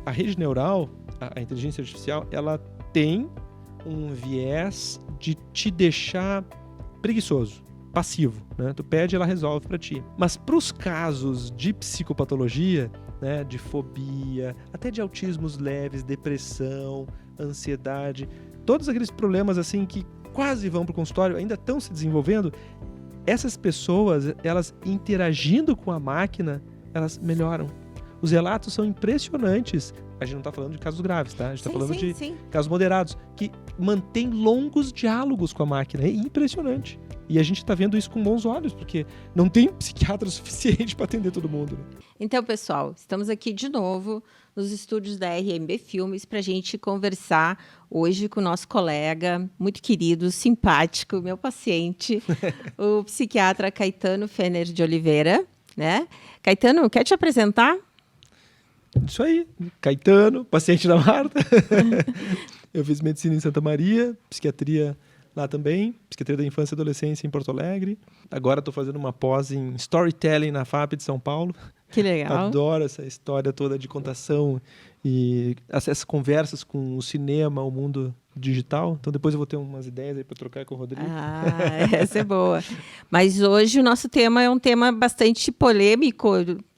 a rede neural, a inteligência artificial, ela tem um viés de te deixar preguiçoso, passivo, né? Tu pede, ela resolve para ti. Mas para os casos de psicopatologia, né, de fobia, até de autismos leves, depressão, ansiedade, todos aqueles problemas assim que quase vão para o consultório, ainda estão se desenvolvendo, essas pessoas, elas interagindo com a máquina, elas melhoram. Os relatos são impressionantes. A gente não está falando de casos graves, tá? A gente está falando de casos moderados, que mantém longos diálogos com a máquina. É impressionante. E a gente está vendo isso com bons olhos, porque não tem psiquiatra suficiente para atender todo mundo. Né? Então, pessoal, estamos aqui de novo nos estúdios da RMB Filmes para a gente conversar hoje com o nosso colega, muito querido, simpático, meu paciente, o psiquiatra Caetano Fener de Oliveira. Né? Caetano, quer te apresentar? Isso aí, Caetano, paciente da Marta. Eu fiz medicina em Santa Maria, psiquiatria lá também, psiquiatria da infância e adolescência em Porto Alegre. Agora estou fazendo uma pós em storytelling na FAP de São Paulo. Que legal. Adoro essa história toda de contação e essas conversas com o cinema, o mundo digital. Então depois eu vou ter umas ideias aí para trocar com o Rodrigo. Essa é boa. Mas hoje o nosso tema é um tema bastante polêmico,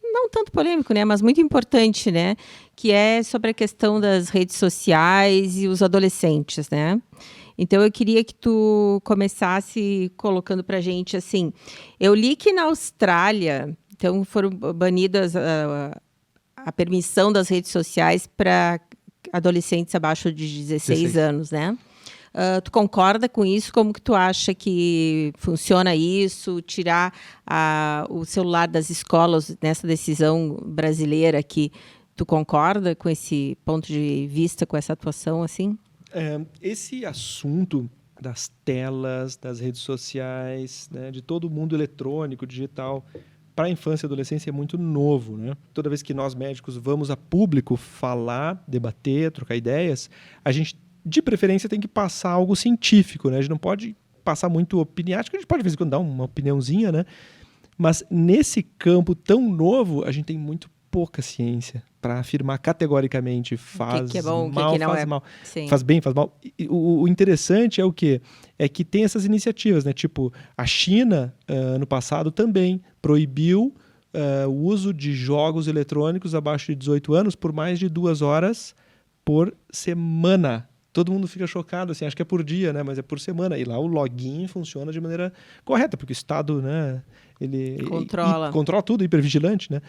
não tanto polêmico, né, mas muito importante, né, que é sobre a questão das redes sociais e os adolescentes, né? Então eu queria que tu começasse colocando para a gente assim, eu li que na Austrália, então foram banidas a permissão das redes sociais para adolescentes abaixo de 16 anos, né? Tu concorda com isso? Como que tu acha que funciona isso? Tirar o celular das escolas nessa decisão brasileira aqui, tu concorda com esse ponto de vista, com essa atuação assim? Esse assunto das telas, das redes sociais, né, de todo o mundo eletrônico, digital, para a infância e adolescência é muito novo. Né? Toda vez que nós médicos vamos a público falar, debater, trocar ideias, a gente, de preferência, tem que passar algo científico. Né? A gente não pode passar muito opiniático, a gente pode, de vez em quando, dar uma opiniãozinha, né? Mas nesse campo tão novo, a gente tem muito pouca ciência para afirmar categoricamente faz que é bom, mal, que não faz é... mal, Sim. faz bem, faz mal. E o interessante é o quê? É que tem essas iniciativas, né? Tipo, a China, ano passado, também proibiu o uso de jogos eletrônicos abaixo de 18 anos por mais de 2 horas por semana. Todo mundo fica chocado, assim, acho que é por dia, né? Mas é por semana. E lá o login funciona de maneira correta, porque o Estado, né, ele controla tudo, hipervigilante, né?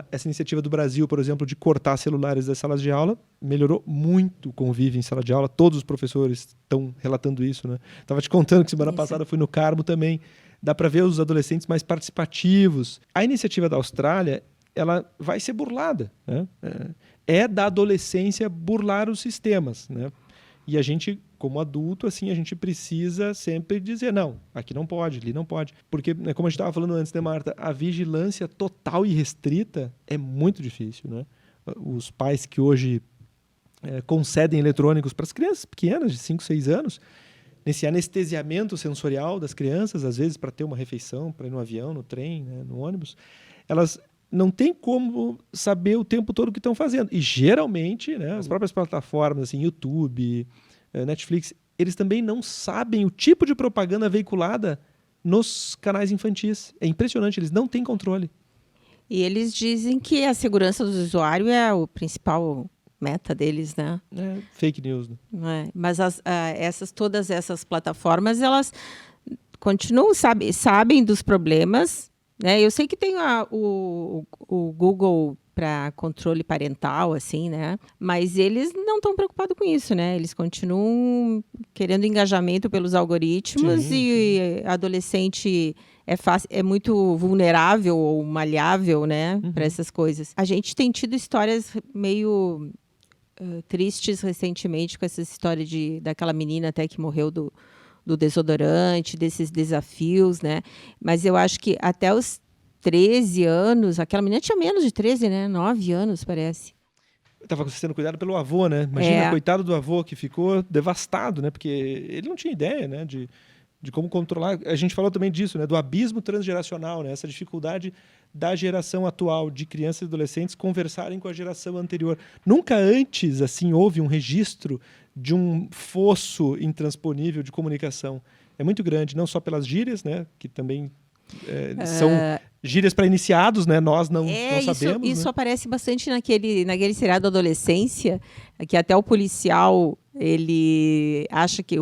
Essa iniciativa do Brasil, por exemplo, de cortar celulares das salas de aula, melhorou muito o convívio em sala de aula. Todos os professores estão relatando isso, né? Estava te contando que semana passada fui no Carmo também. Dá para ver os adolescentes mais participativos. A iniciativa da Austrália, ela vai ser burlada, né? É da adolescência burlar os sistemas, né? E a gente, como adulto, assim, a gente precisa sempre dizer, não, aqui não pode, ali não pode. Porque, né, como a gente estava falando antes, né, Marta, a vigilância total e restrita é muito difícil, né? Os pais que hoje concedem eletrônicos para as crianças pequenas, de 5, 6 anos, nesse anestesiamento sensorial das crianças, às vezes para ter uma refeição, para ir no avião, no trem, né, no ônibus, elas não tem como saber o tempo todo o que estão fazendo. E, geralmente, né, as próprias plataformas, assim, YouTube, Netflix, eles também não sabem o tipo de propaganda veiculada nos canais infantis. É impressionante, eles não têm controle. E eles dizem que a segurança do usuário é o principal meta deles, né? É fake news. Né? Mas todas essas plataformas, elas continuam, sabem dos problemas, né? Eu sei que tem o Google para controle parental, assim, né? Mas eles não estão preocupados com isso, né? Eles continuam querendo engajamento pelos algoritmos. Sim, e adolescente é muito vulnerável ou maleável, né? Para essas coisas. A gente tem tido histórias meio tristes recentemente com essa história daquela menina até que morreu do desodorante, desses desafios, né? Mas eu acho que até os 13 anos, aquela menina tinha menos de 13, né? 9 anos, parece. Estava sendo cuidado pelo avô, né? Imagina, coitado do avô que ficou devastado, né? Porque ele não tinha ideia, né? de como controlar. A gente falou também disso, né, do abismo transgeracional, né, essa dificuldade da geração atual de crianças e adolescentes conversarem com a geração anterior. Nunca antes assim houve um registro de um fosso intransponível de comunicação. É muito grande, não só pelas gírias, né, que também são gírias para iniciados, né? Nós não sabemos. Isso né? aparece bastante naquele seriado Adolescência, que até o policial ele acha que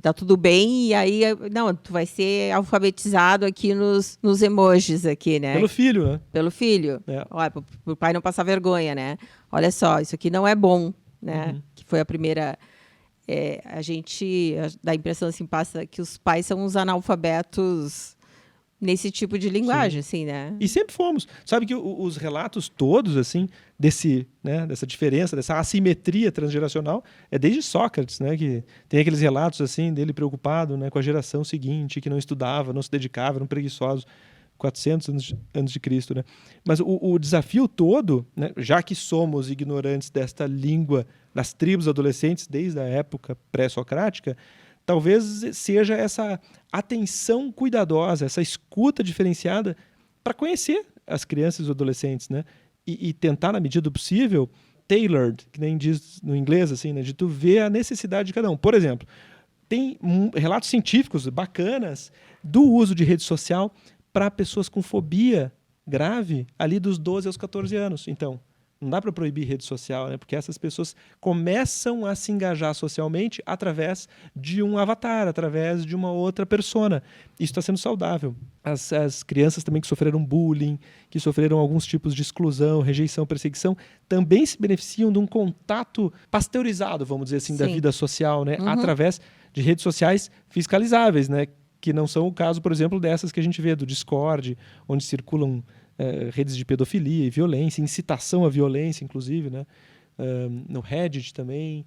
tá tudo bem, e aí, não, tu vai ser alfabetizado aqui nos emojis aqui, né? Pelo filho, né? Pelo filho. Olha, pro pai não passar vergonha, né? Olha só, isso aqui não é bom, né? Que foi a primeira... a gente dá a impressão, assim, passa que os pais são os analfabetos nesse tipo de linguagem, assim, né? E sempre fomos. Sabe que os relatos todos, assim, dessa diferença, dessa assimetria transgeracional, é desde Sócrates, né? Que tem aqueles relatos, assim, dele preocupado, né, com a geração seguinte, que não estudava, não se dedicava, eram preguiçosos, 400 anos de Cristo, né? Mas o desafio todo, né, já que somos ignorantes desta língua das tribos adolescentes desde a época pré-socrática, talvez seja essa atenção cuidadosa, essa escuta diferenciada para conhecer as crianças e os adolescentes, né? E tentar, na medida do possível, tailored, que nem diz no inglês, assim, né? De tu ver a necessidade de cada um. Por exemplo, tem relatos científicos bacanas do uso de rede social para pessoas com fobia grave ali dos 12 aos 14 anos. Então, não dá para proibir rede social, né? Porque essas pessoas começam a se engajar socialmente através de um avatar, através de uma outra persona. Isso está sendo saudável. As crianças também que sofreram bullying, que sofreram alguns tipos de exclusão, rejeição, perseguição, também se beneficiam de um contato pasteurizado, vamos dizer assim, da vida social, né? Através de redes sociais fiscalizáveis, né? Que não são o caso, por exemplo, dessas que a gente vê do Discord, onde circulam redes de pedofilia e violência, incitação à violência, inclusive, né? No Reddit também,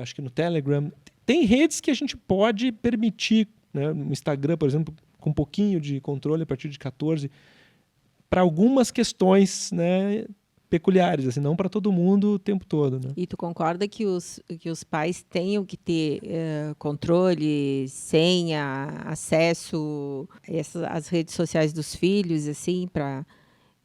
acho que no Telegram. Tem redes que a gente pode permitir, né? No Instagram, por exemplo, com um pouquinho de controle a partir de 14, para algumas questões, né, peculiares, assim, não para todo mundo o tempo todo, né? E tu concorda que os pais tenham que ter controle, senha, acesso às redes sociais dos filhos, assim, para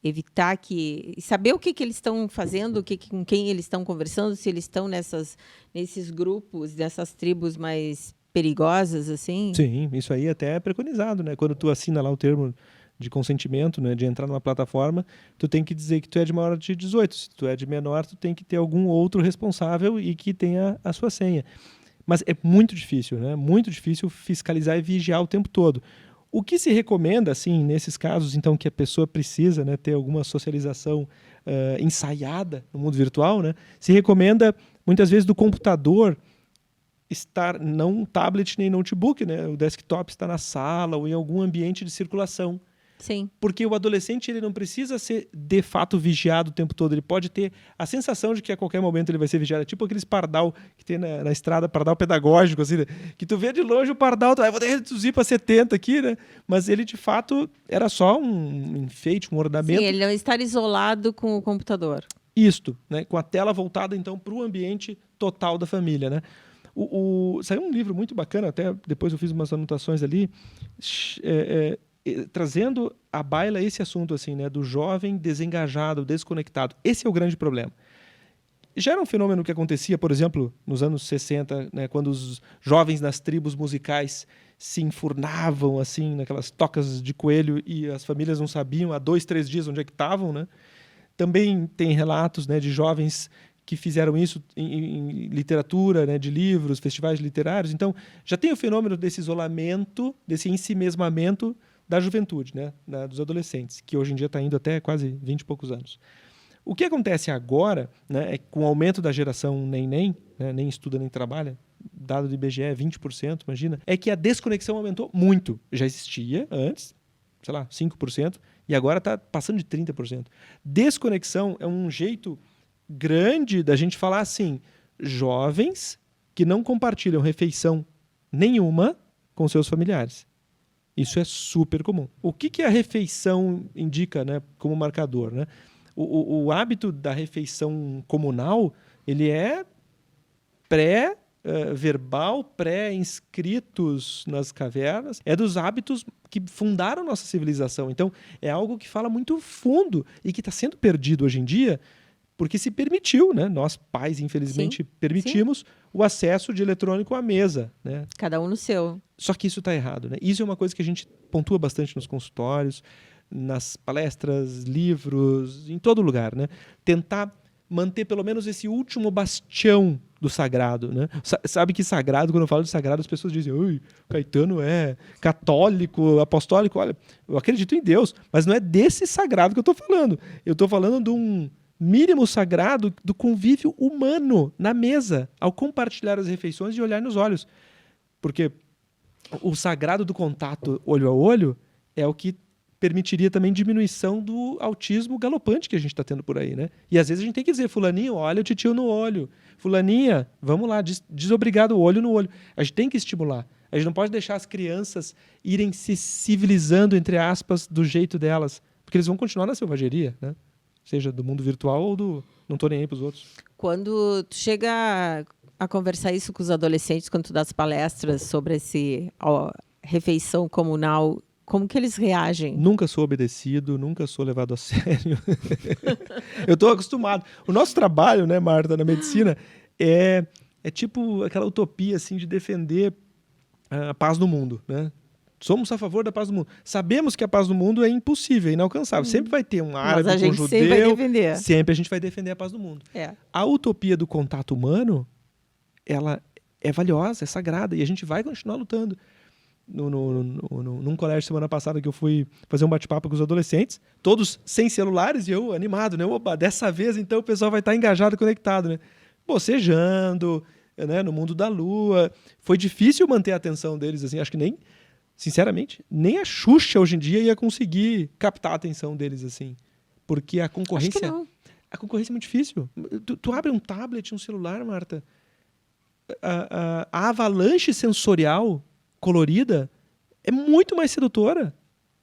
evitar que... saber o que eles estão fazendo, com quem eles estão conversando, se eles estão nesses grupos, nessas tribos mais perigosas, assim? Sim, isso aí até é preconizado, né? Quando tu assina lá o termo de consentimento, né, de entrar numa plataforma, tu tem que dizer que tu é de maior de 18. Se tu é de menor, tu tem que ter algum outro responsável e que tenha a sua senha. Mas é muito difícil, né? Muito difícil fiscalizar e vigiar o tempo todo. O que se recomenda, assim, nesses casos, então, que a pessoa precisa, né, ter alguma socialização ensaiada no mundo virtual, né? Se recomenda, muitas vezes, do computador estar, não um tablet nem notebook, né? O desktop está na sala ou em algum ambiente de circulação. Sim. Porque o adolescente ele não precisa ser, de fato, vigiado o tempo todo. Ele pode ter a sensação de que a qualquer momento ele vai ser vigiado. É tipo aqueles pardal que tem na estrada, pardal pedagógico, assim, né? Que tu vê de longe o pardal, vou reduzir para 70 aqui, né? Mas ele, de fato, era só um enfeite, um ornamento. Sim, ele não estar isolado com o computador. Isto, né? Com a tela voltada, então, para o ambiente total da família, né? Saiu um livro muito bacana, até depois eu fiz umas anotações ali, trazendo à baila esse assunto, assim, né, do jovem desengajado, desconectado. Esse é o grande problema. Já era um fenômeno que acontecia, por exemplo, nos anos 60, né, quando os jovens nas tribos musicais se enfurnavam, assim, naquelas tocas de coelho e as famílias não sabiam há 2, 3 dias onde é que estavam, né? Também tem relatos, né, de jovens que fizeram isso em literatura, né, de livros, festivais literários. Então, já tem o fenômeno desse isolamento, desse ensimesmamento da juventude, né, dos adolescentes, que hoje em dia está indo até quase 20 e poucos anos. O que acontece agora, né, é com o aumento da geração nem, né, nem estuda nem trabalha, dado do IBGE é 20%, imagina, é que a desconexão aumentou muito. Já existia antes, sei lá, 5%, e agora está passando de 30%. Desconexão é um jeito grande da gente falar assim, jovens que não compartilham refeição nenhuma com seus familiares. Isso é super comum. O que a refeição indica, né, como marcador, né? O hábito da refeição comunal, ele é verbal pré-inscritos nas cavernas, é dos hábitos que fundaram nossa civilização. Então, é algo que fala muito fundo e que está sendo perdido hoje em dia, porque se permitiu, né? Nós, pais, infelizmente, permitimos o acesso de eletrônico à mesa, né? Cada um no seu. Só que isso está errado, né? Isso é uma coisa que a gente pontua bastante nos consultórios, nas palestras, livros, em todo lugar, né? Tentar manter pelo menos esse último bastião do sagrado, né? Sabe que sagrado, quando eu falo de sagrado, as pessoas dizem: "Oi, Caetano é católico, apostólico". Olha, eu acredito em Deus, mas não é desse sagrado que eu estou falando. Eu estou falando de um mínimo sagrado do convívio humano na mesa, ao compartilhar as refeições e olhar nos olhos. Porque o sagrado do contato olho a olho é o que permitiria também diminuição do autismo galopante que a gente está tendo por aí, né? E às vezes a gente tem que dizer: fulaninho, olha o titio no olho. Fulaninha, vamos lá, desobrigado, olho no olho. A gente tem que estimular. A gente não pode deixar as crianças irem se civilizando, entre aspas, do jeito delas. Porque eles vão continuar na selvageria, né? Seja do mundo virtual ou do não tô nem aí pros outros. Quando tu chega a conversar isso com os adolescentes, quando tu dá as palestras sobre refeição comunal, como que eles reagem? Nunca sou obedecido, nunca sou levado a sério. Eu estou acostumado. O nosso trabalho, né, Marta, na medicina, é tipo aquela utopia assim, de defender a paz no mundo, né? Somos a favor da paz do mundo. Sabemos que a paz do mundo é impossível, é inalcançável. Sempre vai ter um árabe, mas a gente um judeu. sempre vai defender. Sempre a gente vai defender a paz do mundo. É. A utopia do contato humano, ela é valiosa, é sagrada, e a gente vai continuar lutando. Num colégio semana passada que eu fui fazer um bate-papo com os adolescentes, todos sem celulares, e eu animado, né? Opa, dessa vez então o pessoal vai estar engajado, conectado, né? Bocejando, né? No mundo da lua. Foi difícil manter a atenção deles, assim, acho que nem, sinceramente, nem a Xuxa hoje em dia ia conseguir captar a atenção deles, assim. Porque a concorrência... Acho que não. A concorrência é muito difícil. Tu abre um tablet, um celular, Marta, a avalanche sensorial colorida é muito mais sedutora.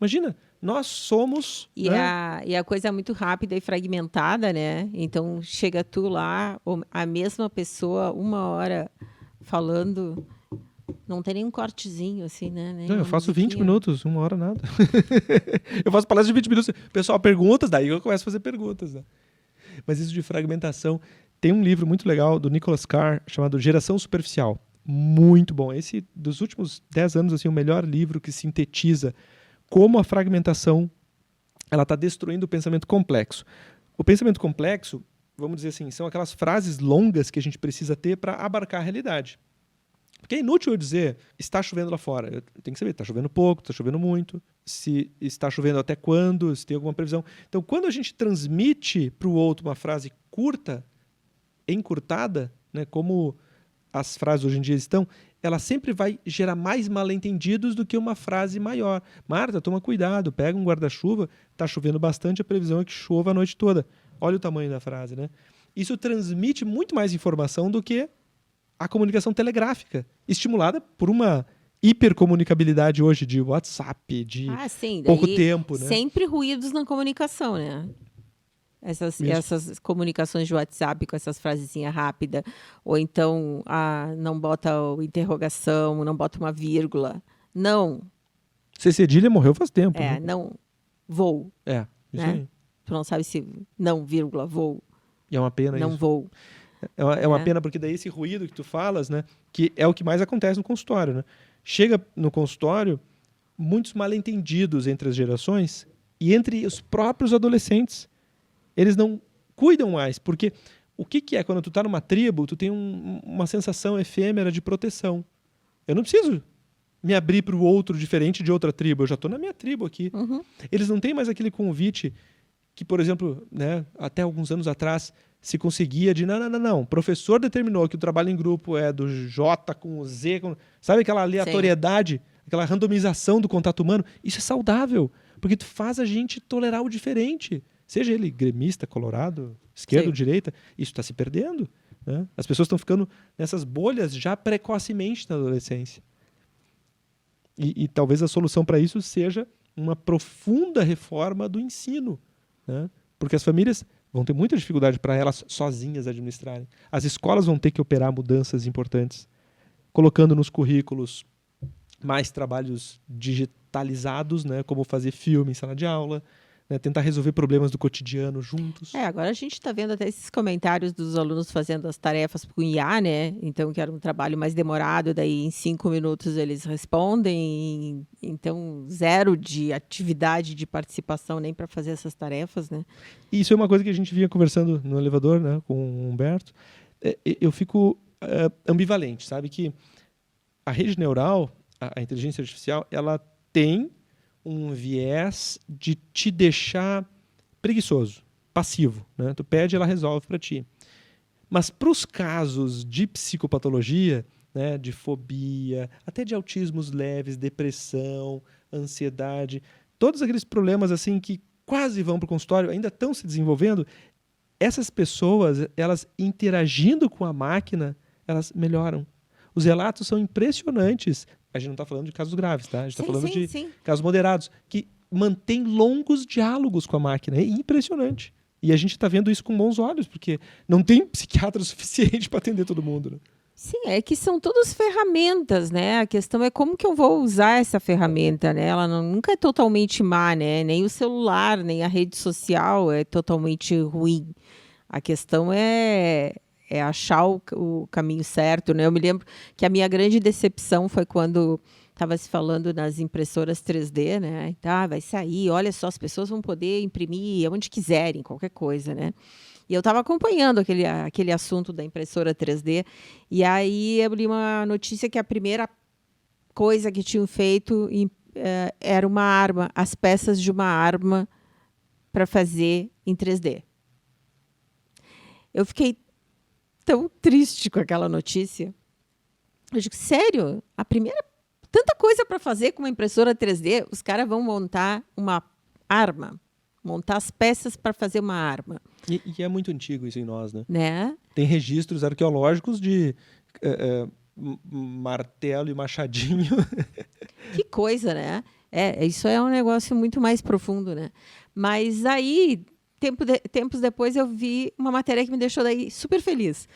Imagina, nós somos... E a coisa é muito rápida e fragmentada, né? Então, chega tu lá, a mesma pessoa, 1 hora falando, não tem nenhum cortezinho, assim, né? Não, eu faço 20 minutos, 1 hora nada. Eu faço palestra de 20 minutos. Pessoal, perguntas, daí eu começo a fazer perguntas, né? Mas isso de fragmentação... Tem um livro muito legal do Nicholas Carr, chamado Geração Superficial. Muito bom. Esse, dos últimos 10 anos, assim, o melhor livro que sintetiza como a fragmentação ela está destruindo o pensamento complexo. O pensamento complexo, vamos dizer assim, são aquelas frases longas que a gente precisa ter para abarcar a realidade. Porque é inútil eu dizer, está chovendo lá fora. Eu tenho que saber, está chovendo pouco, está chovendo muito, se está chovendo até quando, se tem alguma previsão. Então, quando a gente transmite para o outro uma frase curta, encurtada, né, como as frases hoje em dia estão, ela sempre vai gerar mais mal-entendidos do que uma frase maior. Marta, toma cuidado, pega um guarda-chuva, está chovendo bastante, a previsão é que chova a noite toda. Olha o tamanho da frase, né? Isso transmite muito mais informação do que a comunicação telegráfica, estimulada por uma hipercomunicabilidade hoje de WhatsApp, de pouco tempo, né? Sempre ruídos na comunicação, né? Essas comunicações de WhatsApp com essas frasezinhas rápidas, ou então não bota interrogação, não bota uma vírgula. Não. C. Cedilha morreu faz tempo. É, né? não, vou. É, isso né? aí. Tu não sabe se não, vírgula, vou. E é uma pena não isso. Vou. É uma pena porque daí esse ruído que tu falas, né, que é o que mais acontece no consultório, né? Chega no consultório muitos mal-entendidos entre as gerações e entre os próprios adolescentes. Eles não cuidam mais, porque o que é quando tu tá numa tribo, tu tem uma sensação efêmera de proteção. Eu não preciso me abrir para o outro diferente de outra tribo, eu já estou na minha tribo aqui. Uhum. Eles não têm mais aquele convite que, por exemplo, né, até alguns anos atrás, se conseguia de não. O professor determinou que o trabalho em grupo é do J com o Z, sabe aquela aleatoriedade, sim, aquela randomização do contato humano? Isso é saudável, porque tu faz a gente tolerar o diferente. Seja ele gremista, colorado, esquerda ou direita, isso está se perdendo. Né? As pessoas estão ficando nessas bolhas já precocemente na adolescência. E talvez a solução para isso seja uma profunda reforma do ensino. Né? Porque as famílias vão ter muita dificuldade para elas sozinhas administrarem. As escolas vão ter que operar mudanças importantes, colocando nos currículos mais trabalhos digitalizados, né, como fazer filme em sala de aula, né, tentar resolver problemas do cotidiano juntos. Agora a gente está vendo até esses comentários dos alunos fazendo as tarefas com IA, né? Então, que era um trabalho mais demorado, daí em 5 minutos eles respondem, então zero de atividade, de participação nem para fazer essas tarefas, né? E isso é uma coisa que a gente vinha conversando no elevador, né, com o Humberto. Eu fico ambivalente, sabe? Que a rede neural, a inteligência artificial, ela tem um viés de te deixar preguiçoso, passivo, né? Tu pede, ela resolve para ti. Mas para os casos de psicopatologia, né, de fobia, até de autismos leves, depressão, ansiedade, todos aqueles problemas assim que quase vão para o consultório, ainda estão se desenvolvendo, essas pessoas, elas interagindo com a máquina, elas melhoram. Os relatos são impressionantes. A gente não está falando de casos graves, tá? A gente está falando de casos moderados, que mantém longos diálogos com a máquina. É impressionante. E a gente está vendo isso com bons olhos, porque não tem psiquiatra suficiente para atender todo mundo, né? Sim, é que são todas ferramentas, né? A questão é como que eu vou usar essa ferramenta, né? Ela nunca é totalmente má, né? Nem o celular, nem a rede social é totalmente ruim. A questão é achar o caminho certo, né? Eu me lembro que a minha grande decepção foi quando estava se falando nas impressoras 3D, né? Tá, vai sair, olha só, as pessoas vão poder imprimir onde quiserem, qualquer coisa, né? E eu estava acompanhando aquele assunto da impressora 3D, e aí eu li uma notícia que a primeira coisa que tinham feito era uma arma, as peças de uma arma para fazer em 3D. Eu fiquei tão triste com aquela notícia. Eu digo, sério? Tanta coisa para fazer com uma impressora 3D, os caras vão montar uma arma, montar as peças para fazer uma arma. E é muito antigo isso em nós, né? Tem registros arqueológicos de martelo e machadinho. Que coisa, né? Isso é um negócio muito mais profundo, né? Mas aí, tempos depois, eu vi uma matéria que me deixou daí super feliz.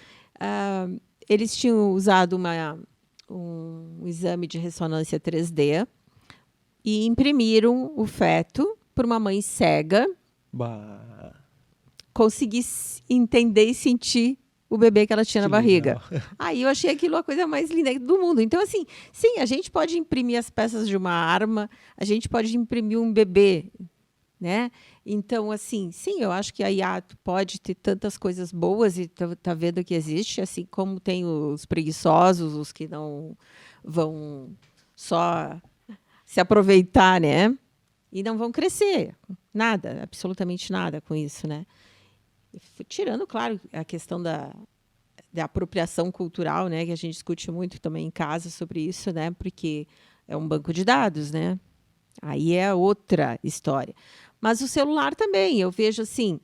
Eles tinham usado um exame de ressonância 3D e imprimiram o feto por uma mãe cega. Conseguir entender e sentir o bebê que ela tinha na barriga. Aí eu achei aquilo a coisa mais linda do mundo. Então, assim, sim, a gente pode imprimir as peças de uma arma, a gente pode imprimir um bebê, né? Então, assim, sim, eu acho que a IA pode ter tantas coisas boas e tá vendo que existe, assim como tem os preguiçosos, os que não vão só se aproveitar, né? E não vão crescer. Nada, absolutamente nada com isso, né? Tirando, claro, a questão da apropriação cultural, né? Que a gente discute muito também em casa sobre isso, né? Porque é um banco de dados, né? Aí é outra história. Mas o celular também, eu vejo assim,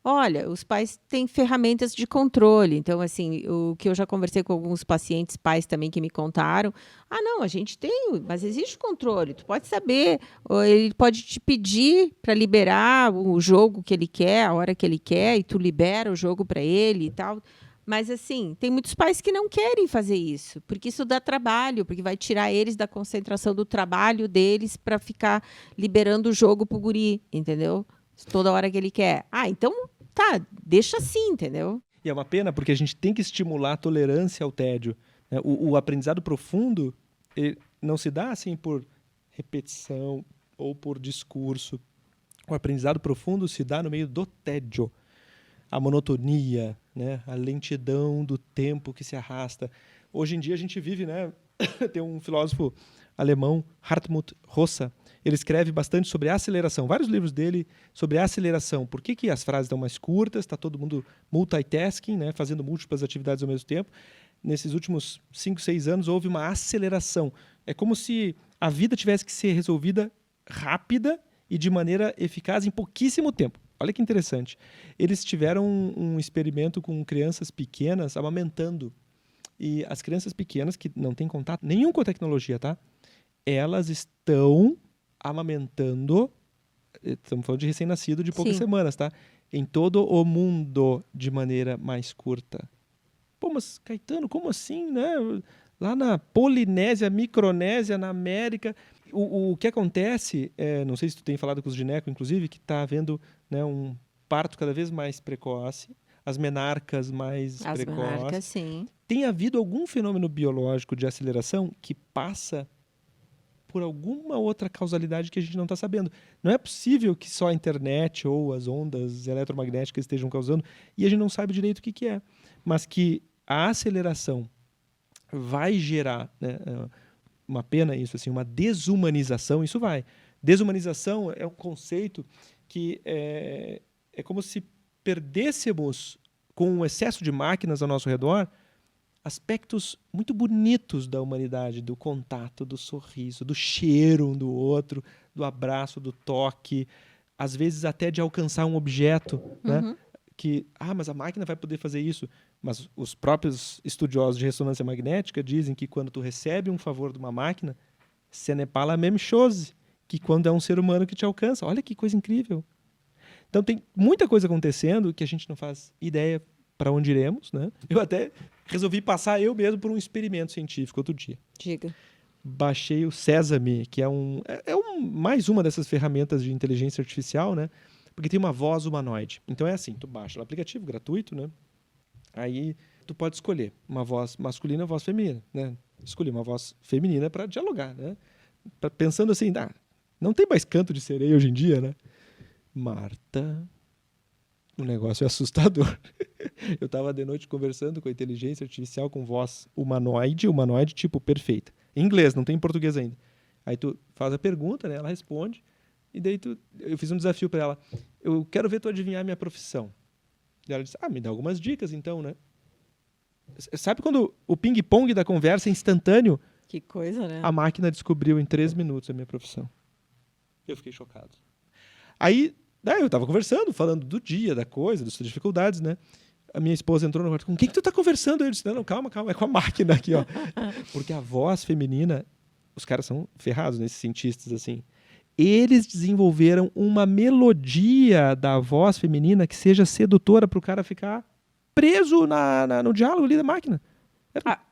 olha, os pais têm ferramentas de controle. Então, assim, o que eu já conversei com alguns pacientes, pais também que me contaram, não, a gente tem, mas existe controle, tu pode saber, ou ele pode te pedir para liberar o jogo que ele quer, a hora que ele quer, e tu libera o jogo para ele e tal. Mas, assim, tem muitos pais que não querem fazer isso, porque isso dá trabalho, porque vai tirar eles da concentração do trabalho deles para ficar liberando o jogo pro guri, entendeu? Toda hora que ele quer. Então, tá, deixa assim, entendeu? E é uma pena, porque a gente tem que estimular a tolerância ao tédio, né? O aprendizado profundo não se dá assim por repetição ou por discurso. O aprendizado profundo se dá no meio do tédio. A monotonia, né? A lentidão do tempo que se arrasta. Hoje em dia a gente vive, né? Tem um filósofo alemão, Hartmut Rosa, ele escreve bastante sobre aceleração. Vários livros dele sobre aceleração. Por que as frases estão mais curtas? Está todo mundo multitasking, né? Fazendo múltiplas atividades ao mesmo tempo. Nesses últimos 5, 6 anos houve uma aceleração. É como se a vida tivesse que ser resolvida rápida e de maneira eficaz em pouquíssimo tempo. Olha que interessante. Eles tiveram um experimento com crianças pequenas amamentando. E as crianças pequenas, que não têm contato nenhum com a tecnologia, tá? Elas estão amamentando, estamos falando de recém-nascido de poucas semanas, tá? em todo o mundo de maneira mais curta. Pô, mas Caetano, como assim, né? Lá na Polinésia, Micronésia, na América. O que acontece, não sei se tu tem falado com os ginecos, inclusive, que está havendo, né, um parto cada vez mais precoce, as menarcas mais As precoces. menarcas, sim. Tem havido algum fenômeno biológico de aceleração que passa por alguma outra causalidade que a gente não está sabendo. Não é possível que só a internet ou as ondas eletromagnéticas estejam causando e a gente não sabe direito o que é. Mas que a aceleração vai gerar, né, uma pena isso, assim, uma desumanização, isso vai. Desumanização é um conceito que é como se perdêssemos, com o excesso de máquinas ao nosso redor, aspectos muito bonitos da humanidade, do contato, do sorriso, do cheiro um do outro, do abraço, do toque, às vezes até de alcançar um objeto, né? Que, mas a máquina vai poder fazer isso. Mas os próprios estudiosos de ressonância magnética dizem que quando tu recebe um favor de uma máquina, ce n'est pas la même chose que quando é um ser humano que te alcança. Olha que coisa incrível. Então tem muita coisa acontecendo que a gente não faz ideia para onde iremos, né? Eu até resolvi passar eu mesmo por um experimento científico outro dia. Diga. Baixei o Sesame, que é mais uma dessas ferramentas de inteligência artificial, né? Porque tem uma voz humanoide. Então é assim, tu baixa o aplicativo gratuito, né? Aí tu pode escolher uma voz masculina e uma voz feminina, né? Escolhi uma voz feminina para dialogar, né? Pensando assim, não tem mais canto de sereia hoje em dia, né? Marta, o negócio é assustador. Eu estava de noite conversando com a inteligência artificial com voz humanoide tipo perfeita. Em inglês, não tem em português ainda. Aí tu faz a pergunta, né? Ela responde. E daí eu fiz um desafio para ela. Eu quero ver tu adivinhar a minha profissão. E ela disse, me dá algumas dicas então, né? Sabe quando o ping-pong da conversa é instantâneo? Que coisa, né? A máquina descobriu em 3 minutos a minha profissão. Eu fiquei chocado. Aí eu estava conversando, falando do dia, da coisa, das suas dificuldades, né? A minha esposa entrou no quarto, com quem que tu tá conversando? Eu disse, não, calma, é com a máquina aqui, ó. Porque a voz feminina, os caras são ferrados, nesses cientistas, assim. Eles desenvolveram uma melodia da voz feminina que seja sedutora para o cara ficar preso no diálogo ali da máquina.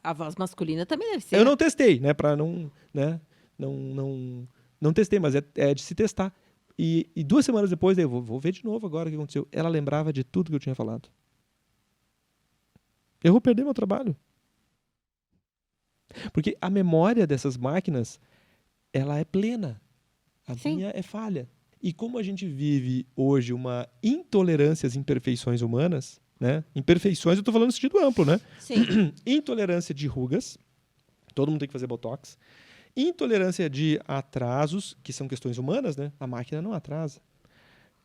A voz masculina também deve ser. Eu não testei, né? Para não, né? Não testei, mas é de se testar. E 2 semanas depois, eu vou ver de novo agora o que aconteceu. Ela lembrava de tudo que eu tinha falado. Eu vou perder meu trabalho. Porque a memória dessas máquinas, ela é plena. A minha é falha. E como a gente vive hoje uma intolerância às imperfeições humanas, né? Imperfeições, eu estou falando no sentido amplo, né? Sim. Intolerância de rugas, todo mundo tem que fazer botox. Intolerância de atrasos, que são questões humanas, né? A máquina não atrasa.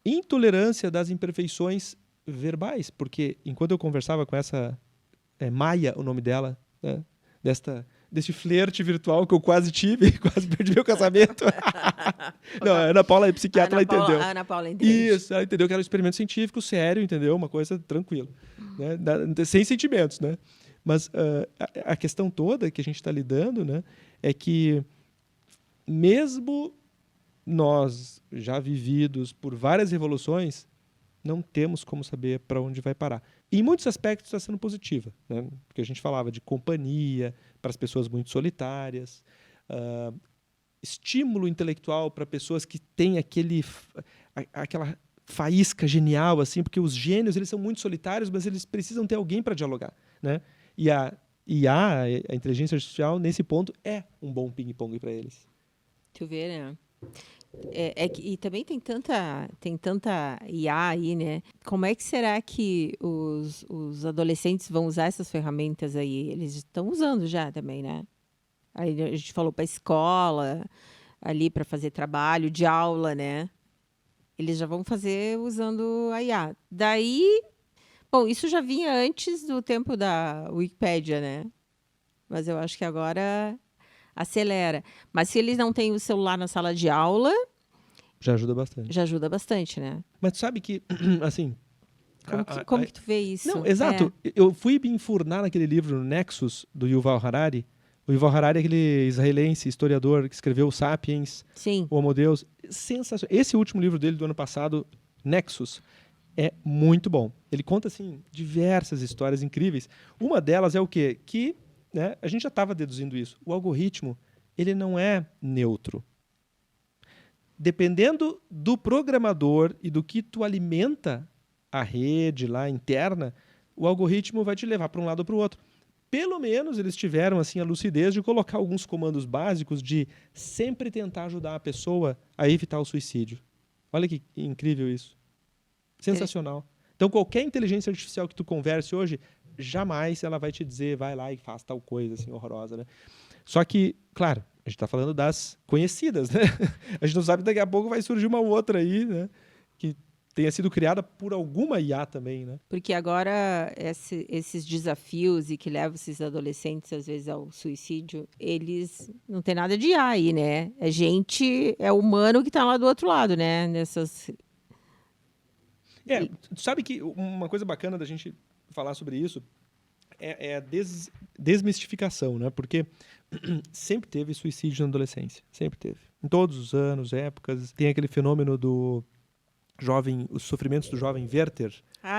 Intolerância das imperfeições verbais, porque enquanto eu conversava com essa Maia, o nome dela, né? Desse flerte virtual que eu quase tive, quase perdi meu casamento. Não, a Ana Paula é psiquiatra, ela entendeu. A Ana Paula entende. Isso, ela entendeu que era um experimento científico sério, entendeu? Uma coisa tranquila, né? Sem sentimentos, né? Mas a questão toda que a gente está lidando, né, é que mesmo nós já vividos por várias revoluções, não temos como saber para onde vai parar. E em muitos aspectos está sendo positiva, né? Porque a gente falava de companhia para as pessoas muito solitárias, estímulo intelectual para pessoas que têm aquela faísca genial, assim, porque os gênios eles são muito solitários, mas eles precisam ter alguém para dialogar, né? E a inteligência artificial, nesse ponto, é um bom ping-pong para eles. Tu vê, né? E também tem tanta IA aí, né? Como é que será que os adolescentes vão usar essas ferramentas aí? Eles estão usando já também, né? Aí a gente falou para a escola, ali para fazer trabalho de aula, né? Eles já vão fazer usando a IA. Daí, bom, isso já vinha antes do tempo da Wikipédia, né? Mas eu acho que agora acelera. Mas se eles não têm o celular na sala de aula... Já ajuda bastante. Já ajuda bastante, né? Mas sabe que, assim... Como que tu vê isso? Não, exato. Eu fui me enfurnar naquele livro Nexus, do Yuval Harari. O Yuval Harari é aquele israelense, historiador, que escreveu o Sapiens, Sim. o Homo Deus. Sensacional. Esse último livro dele do ano passado, Nexus, É muito bom. Ele conta, assim, diversas histórias incríveis. Uma delas é o quê? Que, né, a gente já estava deduzindo isso. O algoritmo, ele não é neutro. Dependendo do programador e do que tu alimenta a rede lá interna, o algoritmo vai te levar para um lado ou para o outro. Pelo menos eles tiveram assim a lucidez de colocar alguns comandos básicos de sempre tentar ajudar a pessoa a evitar o suicídio. Olha que incrível isso. Sensacional. Então, qualquer inteligência artificial que tu converse hoje, jamais ela vai te dizer, vai lá e faz tal coisa assim horrorosa, né? Só que, claro, a gente está falando das conhecidas, né? A gente não sabe, daqui a pouco vai surgir uma outra aí, né? Que tenha sido criada por alguma IA também, né? Porque agora esses desafios e que levam esses adolescentes, às vezes, ao suicídio, eles não tem nada de IA aí, né? É gente, é humano que está lá do outro lado, né? Nessas... Tu sabe que uma coisa bacana da gente falar sobre isso é a desmistificação, né? Porque sempre teve suicídio na adolescência, sempre teve. Em todos os anos, épocas, tem aquele fenômeno do jovem, os sofrimentos do jovem Werther,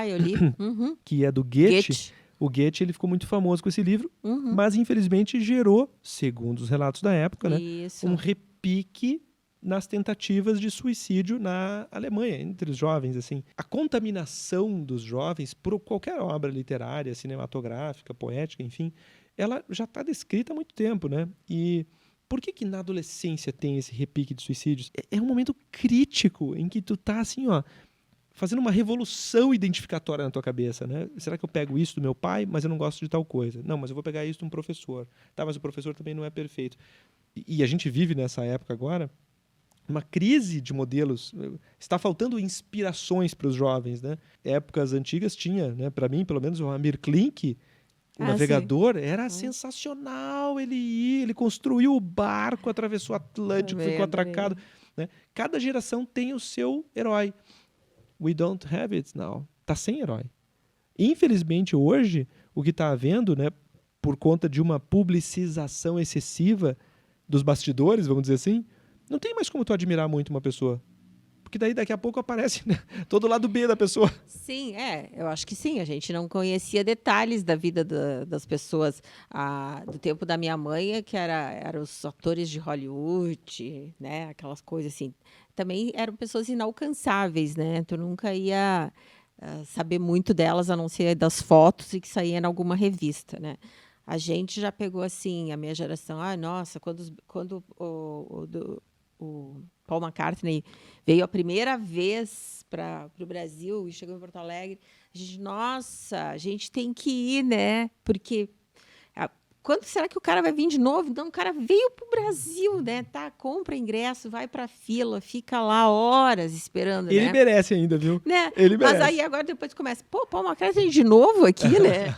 eu li. Uhum. que é do Goethe. Goethe. O Goethe ele ficou muito famoso com esse livro, Uhum. mas infelizmente gerou, segundo os relatos da época, né, Isso. um repique nas tentativas de suicídio na Alemanha, entre os jovens, assim. A contaminação dos jovens por qualquer obra literária, cinematográfica, poética, enfim, ela já está descrita há muito tempo, né? E por que na adolescência tem esse repique de suicídios? É um momento crítico em que tu tá assim, ó, fazendo uma revolução identificatória na tua cabeça, né? Será que eu pego isso do meu pai, mas eu não gosto de tal coisa? Não, mas eu vou pegar isso de um professor. Tá, mas o professor também não é perfeito. E a gente vive nessa época agora uma crise de modelos. Está faltando inspirações para os jovens, né? Épocas antigas tinha, né? Para mim, pelo menos, o Amir Klink, o navegador, era sensacional. Ele construiu o barco, atravessou o Atlântico, ficou atracado. Né? Cada geração tem o seu herói. We don't have it now. Tá sem herói. Infelizmente, hoje, o que está havendo, né, por conta de uma publicização excessiva dos bastidores, vamos dizer assim, não tem mais como tu admirar muito uma pessoa. Porque daí daqui a pouco aparece, né, todo lado B da pessoa. Sim, eu acho que sim. A gente não conhecia detalhes da vida das pessoas. Do tempo da minha mãe, que eram os atores de Hollywood, né? Aquelas coisas assim. Também eram pessoas inalcançáveis, né? Tu nunca ia saber muito delas, a não ser das fotos e que saía em alguma revista, né? A gente já pegou assim, a minha geração, nossa, quando o Paul McCartney veio a primeira vez para o Brasil e chegou em Porto Alegre, a gente tem que ir, né? Porque quando será que o cara vai vir de novo? Então, o cara veio para o Brasil, né? Tá, compra ingresso, vai para a fila, fica lá horas esperando, Ele né? merece ainda, viu? Né? Ele merece. Mas aí agora depois começa, Paul McCartney de novo aqui, né?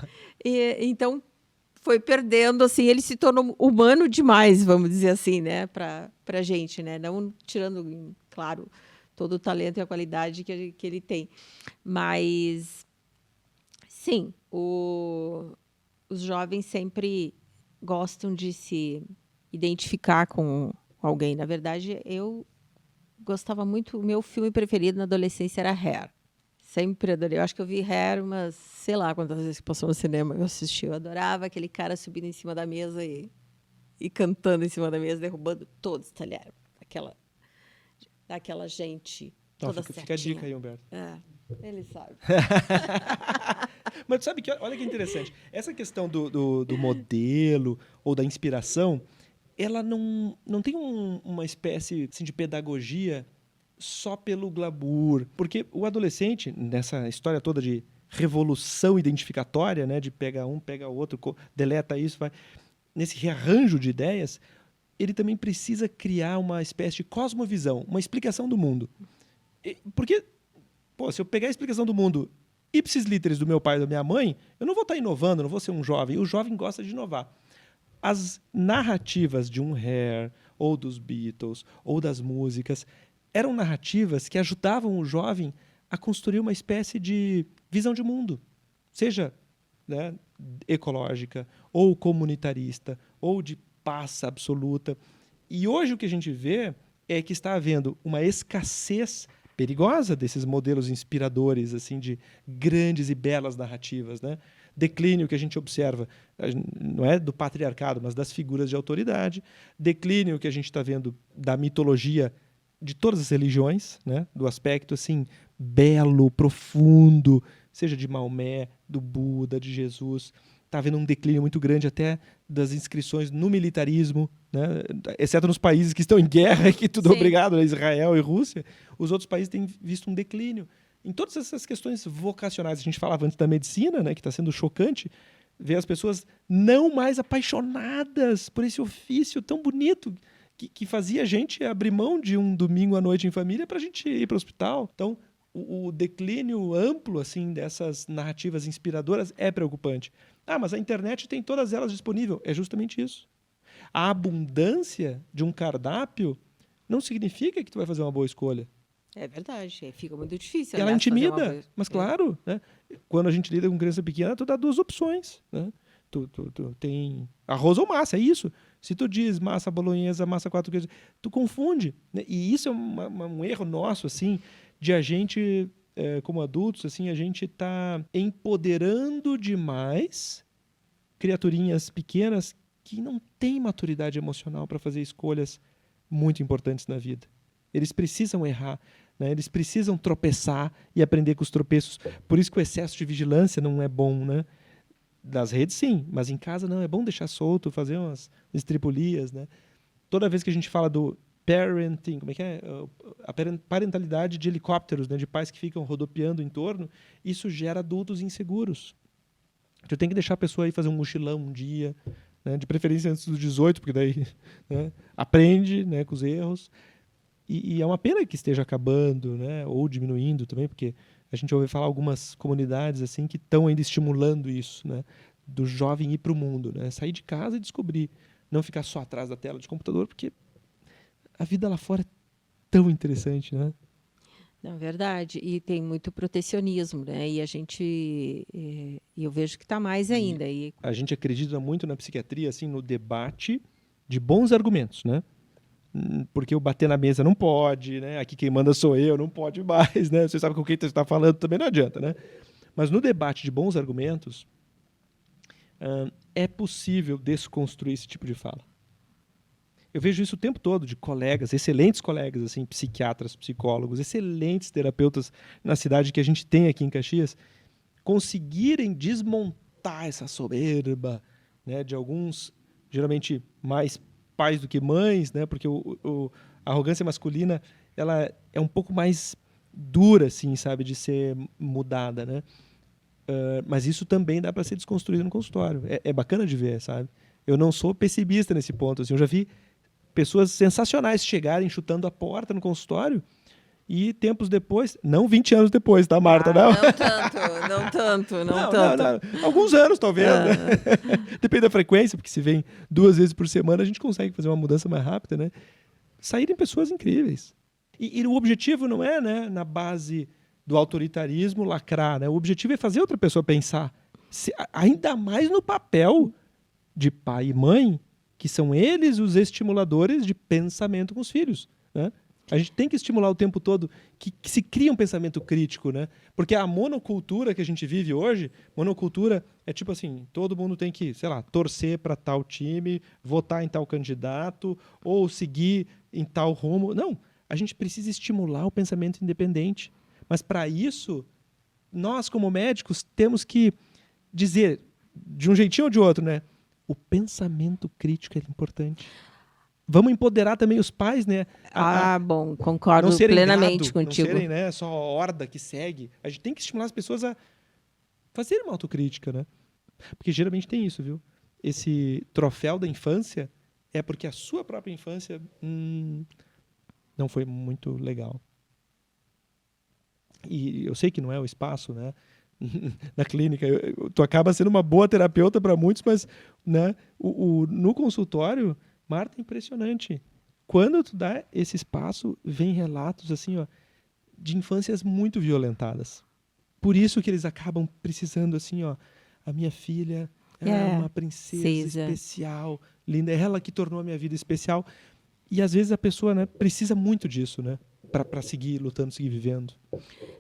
Então foi perdendo, assim, ele se tornou humano demais, vamos dizer assim, né, para gente, né, não tirando, claro, todo o talento e a qualidade que ele tem, mas, sim, os jovens sempre gostam de se identificar com alguém. Na verdade, eu gostava muito, o meu filme preferido na adolescência era Hair. Sempre adorei. Eu acho que eu vi Hair umas, sei lá quantas vezes que passou no cinema eu assisti. Eu adorava aquele cara subindo em cima da mesa e cantando em cima da mesa, derrubando todos os talheres. Aquela gente toda certinha. Fica a dica aí, Humberto. Ele sabe. Mas tu sabe que, olha que interessante, essa questão do modelo ou da inspiração, ela não tem uma espécie assim, de pedagogia só pelo glamour. Porque o adolescente, nessa história toda de revolução identificatória, né, de pega um, pega o outro, deleta isso, vai nesse rearranjo de ideias, ele também precisa criar uma espécie de cosmovisão, uma explicação do mundo. Porque, se eu pegar a explicação do mundo ipsis literis do meu pai e da minha mãe, eu não vou estar inovando, não vou ser um jovem. O jovem gosta de inovar. As narrativas de um Hair, ou dos Beatles, ou das músicas, eram narrativas que ajudavam o jovem a construir uma espécie de visão de mundo, seja, né, ecológica, ou comunitarista, ou de paz absoluta. E hoje o que a gente vê é que está havendo uma escassez perigosa desses modelos inspiradores, assim, de grandes e belas narrativas, né? Declínio que a gente observa, não é do patriarcado, mas das figuras de autoridade. Declínio que a gente está vendo da mitologia de todas as religiões, né? Do aspecto assim belo, profundo, seja de Maomé, do Buda, de Jesus. Está havendo um declínio muito grande até das inscrições no militarismo, né? Exceto nos países que estão em guerra e que tudo é obrigado, né? Israel e Rússia. Os outros países têm visto um declínio. Em todas essas questões vocacionais, a gente falava antes da medicina, né, que está sendo chocante, ver as pessoas não mais apaixonadas por esse ofício tão bonito que fazia a gente abrir mão de um domingo à noite em família para a gente ir para o hospital. Então, o declínio amplo assim dessas narrativas inspiradoras é preocupante. Mas a internet tem todas elas disponíveis. É justamente isso. A abundância de um cardápio não significa que tu vai fazer uma boa escolha. É verdade, fica muito difícil. Ela intimida, mas claro, né? Quando a gente lida com criança pequena, tu dá duas opções, né? Tu tem arroz ou massa, é isso. Se tu diz massa bolonhesa, massa 4 queijos, tu confunde, né? E isso é um erro nosso, assim, de a gente, como adultos, assim, a gente tá empoderando demais criaturinhas pequenas que não têm maturidade emocional para fazer escolhas muito importantes na vida. Eles precisam errar, né? Eles precisam tropeçar e aprender com os tropeços. Por isso que o excesso de vigilância não é bom, né? Das redes, sim, mas em casa não. É bom deixar solto, fazer umas estripulias, né? Toda vez que a gente fala do parenting, como é que é? A parentalidade de helicópteros, né? De pais que ficam rodopiando em torno, isso gera adultos inseguros. Tu tem que deixar a pessoa aí fazer um mochilão um dia, né? De preferência antes dos 18, porque daí, né? Aprende, né? Com os erros. E é uma pena que esteja acabando, né? Ou diminuindo também, porque a gente ouve falar algumas comunidades assim que estão ainda estimulando isso, né? Do jovem ir para o mundo, né? Sair de casa e descobrir, não ficar só atrás da tela de computador, porque a vida lá fora é tão interessante, né? Não, verdade. E tem muito protecionismo, né? E a gente, eu vejo que está mais ainda. A gente acredita muito na psiquiatria, assim, no debate de bons argumentos, né? Porque o bater na mesa não pode, né? Aqui quem manda sou eu, não pode mais, né? Você sabe com quem você está falando também não adianta, né? Mas no debate de bons argumentos, é possível desconstruir esse tipo de fala. Eu vejo isso o tempo todo de colegas, excelentes colegas, assim, psiquiatras, psicólogos, excelentes terapeutas na cidade que a gente tem aqui em Caxias, conseguirem desmontar essa soberba, né? De alguns, geralmente, mais pais do que mães, né? Porque a arrogância masculina ela é um pouco mais dura, assim, sabe, de ser mudada, né? Mas isso também dá para ser desconstruído no consultório. É bacana de ver, sabe? Eu não sou pessimista nesse ponto. Assim, eu já vi pessoas sensacionais chegarem chutando a porta no consultório e tempos depois, não 20 anos depois, tá, Marta? Não tanto. Não. Alguns anos, talvez. Né? Depende da frequência, porque se vem 2 vezes por semana, a gente consegue fazer uma mudança mais rápida, né? Saírem pessoas incríveis. E o objetivo não é, né, na base do autoritarismo, lacrar, né? O objetivo é fazer outra pessoa pensar. Ainda mais no papel de pai e mãe, que são eles os estimuladores de pensamento com os filhos, né? A gente tem que estimular o tempo todo que se crie um pensamento crítico, né? Porque a monocultura que a gente vive hoje, monocultura é tipo assim, todo mundo tem que, sei lá, torcer para tal time, votar em tal candidato ou seguir em tal rumo. Não, a gente precisa estimular o pensamento independente. Mas para isso, nós como médicos temos que dizer, de um jeitinho ou de outro, né? O pensamento crítico é importante. Vamos empoderar também os pais, né? Bom, concordo plenamente contigo. Não serem, né, só a horda que segue. A gente tem que estimular as pessoas a fazerem uma autocrítica, né? Porque geralmente tem isso, viu? Esse troféu da infância é porque a sua própria infância não foi muito legal. E eu sei que não é o espaço, né? Na clínica, tu acaba sendo uma boa terapeuta para muitos, mas, né, no consultório, Marta, é impressionante. Quando tu dá esse espaço, vem relatos assim, ó, de infâncias muito violentadas. Por isso que eles acabam precisando assim, ó, a minha filha é uma princesa especial, linda, é ela que tornou a minha vida especial. E às vezes a pessoa, né, precisa muito disso, né? para seguir lutando, seguir vivendo.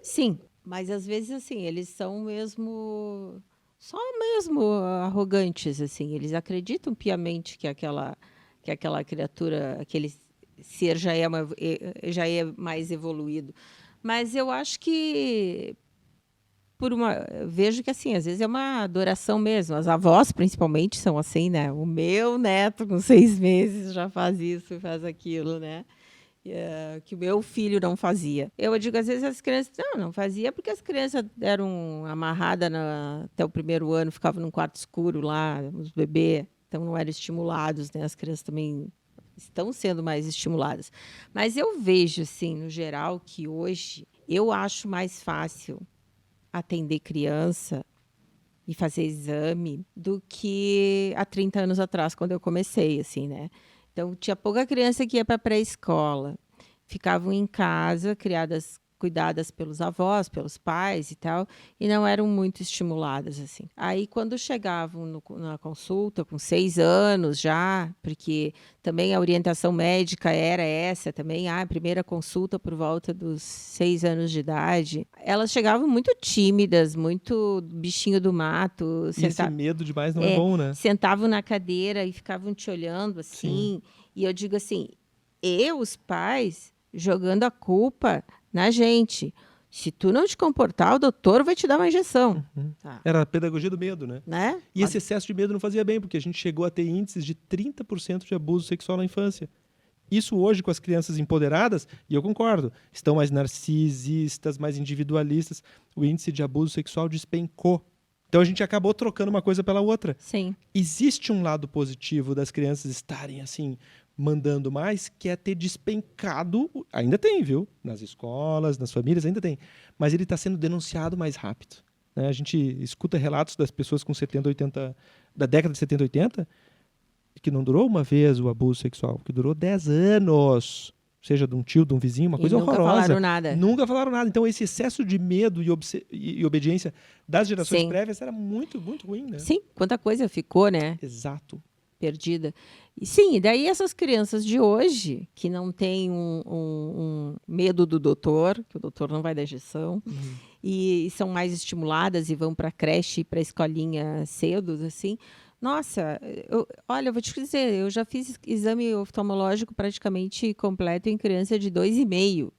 Sim, mas às vezes assim, eles são mesmo só mesmo arrogantes assim, eles acreditam piamente que aquela criatura, aquele ser já é mais evoluído. Mas eu acho que vejo que assim, às vezes é uma adoração mesmo. As avós, principalmente, são assim, né? O meu neto com 6 meses já faz isso, faz aquilo, né? Que o meu filho não fazia. Eu digo, às vezes as crianças não fazia porque as crianças eram amarradas até o primeiro ano, ficavam num quarto escuro lá, os bebês, então não eram estimulados, né? As crianças também estão sendo mais estimuladas. Mas eu vejo, assim, no geral, que hoje eu acho mais fácil atender criança e fazer exame do que há 30 anos atrás, quando eu comecei, assim, né? Então, tinha pouca criança que ia para a pré-escola. Ficavam em casa, cuidadas pelos avós, pelos pais e tal, e não eram muito estimuladas, assim. Aí, quando chegavam na consulta, com 6 anos já, porque também a orientação médica era essa também, primeira consulta por volta dos 6 anos de idade, elas chegavam muito tímidas, muito bichinho do mato. E esse medo demais não é bom, né? Sentavam na cadeira e ficavam te olhando, assim. Sim. E eu digo assim, os pais, jogando a culpa na gente. Se tu não te comportar, o doutor vai te dar uma injeção. Tá. Era a pedagogia do medo, né? E esse excesso de medo não fazia bem, porque a gente chegou a ter índices de 30% de abuso sexual na infância. Isso hoje, com as crianças empoderadas, e eu concordo, estão mais narcisistas, mais individualistas, o índice de abuso sexual despencou. Então a gente acabou trocando uma coisa pela outra. Sim. Existe um lado positivo das crianças estarem assim, mandando mais, que é ter despencado, ainda tem, viu? Nas escolas, nas famílias, ainda tem. Mas ele está sendo denunciado mais rápido. Né? A gente escuta relatos das pessoas com 70, 80, da década de 70, 80, que não durou uma vez o abuso sexual, que durou 10 anos. Seja de um tio, de um vizinho, uma coisa horrorosa. Nunca falaram nada. Nunca falaram nada. Então, esse excesso de medo e obediência das gerações prévias era muito, muito ruim, né? Sim, quanta coisa ficou, né? Exato. Perdida. E sim, daí essas crianças de hoje, que não têm um medo do doutor, que o doutor não vai dar injeção, e são mais estimuladas e vão para a creche e para a escolinha cedo, assim. Nossa, eu vou te dizer, eu já fiz exame oftalmológico praticamente completo em criança de 2,5,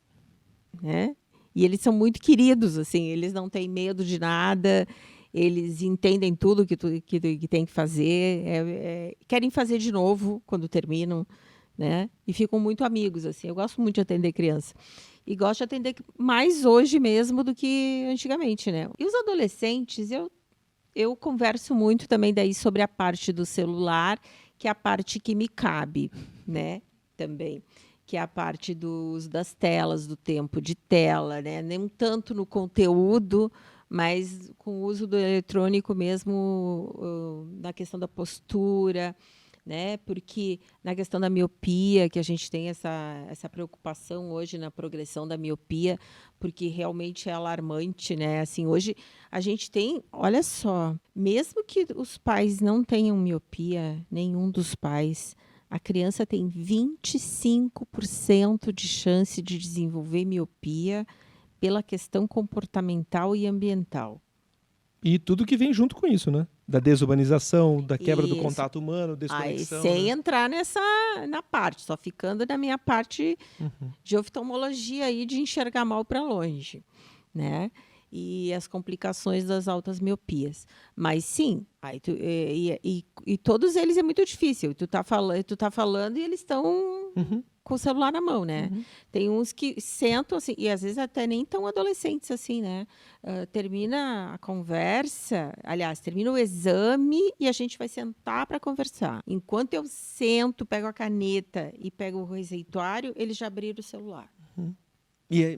né? E eles são muito queridos, assim, eles não têm medo de nada, eles entendem tudo que tem que fazer, querem fazer de novo quando terminam, né? E ficam muito amigos, assim. Eu gosto muito de atender criança. E gosto de atender mais hoje mesmo do que antigamente, né? E os adolescentes, eu converso muito também daí sobre a parte do celular, que é a parte que me cabe, né? Também. Que é a parte do uso das telas, do tempo de tela, né? Nem tanto no conteúdo, mas com o uso do eletrônico mesmo, na questão da postura, né? Porque na questão da miopia, que a gente tem essa preocupação hoje na progressão da miopia, porque realmente é alarmante, né? Assim, hoje a gente tem, olha só, mesmo que os pais não tenham miopia, nenhum dos pais, a criança tem 25% de chance de desenvolver miopia pela questão comportamental e ambiental. E tudo que vem junto com isso, né? Da desurbanização, da quebra do contato humano, desconexão. Sem entrar na parte, só ficando na minha parte de oftalmologia aí, de enxergar mal para longe, né? E as complicações das altas miopias. Mas sim, aí e todos eles é muito difícil. Tu tá falando e eles estão com o celular na mão, né? Tem uns que sentam assim, e às vezes até nem tão adolescentes assim, né? Termina a conversa, aliás, termina o exame e a gente vai sentar para conversar. Enquanto eu sento, pego a caneta e pego o receituário, eles já abriram o celular.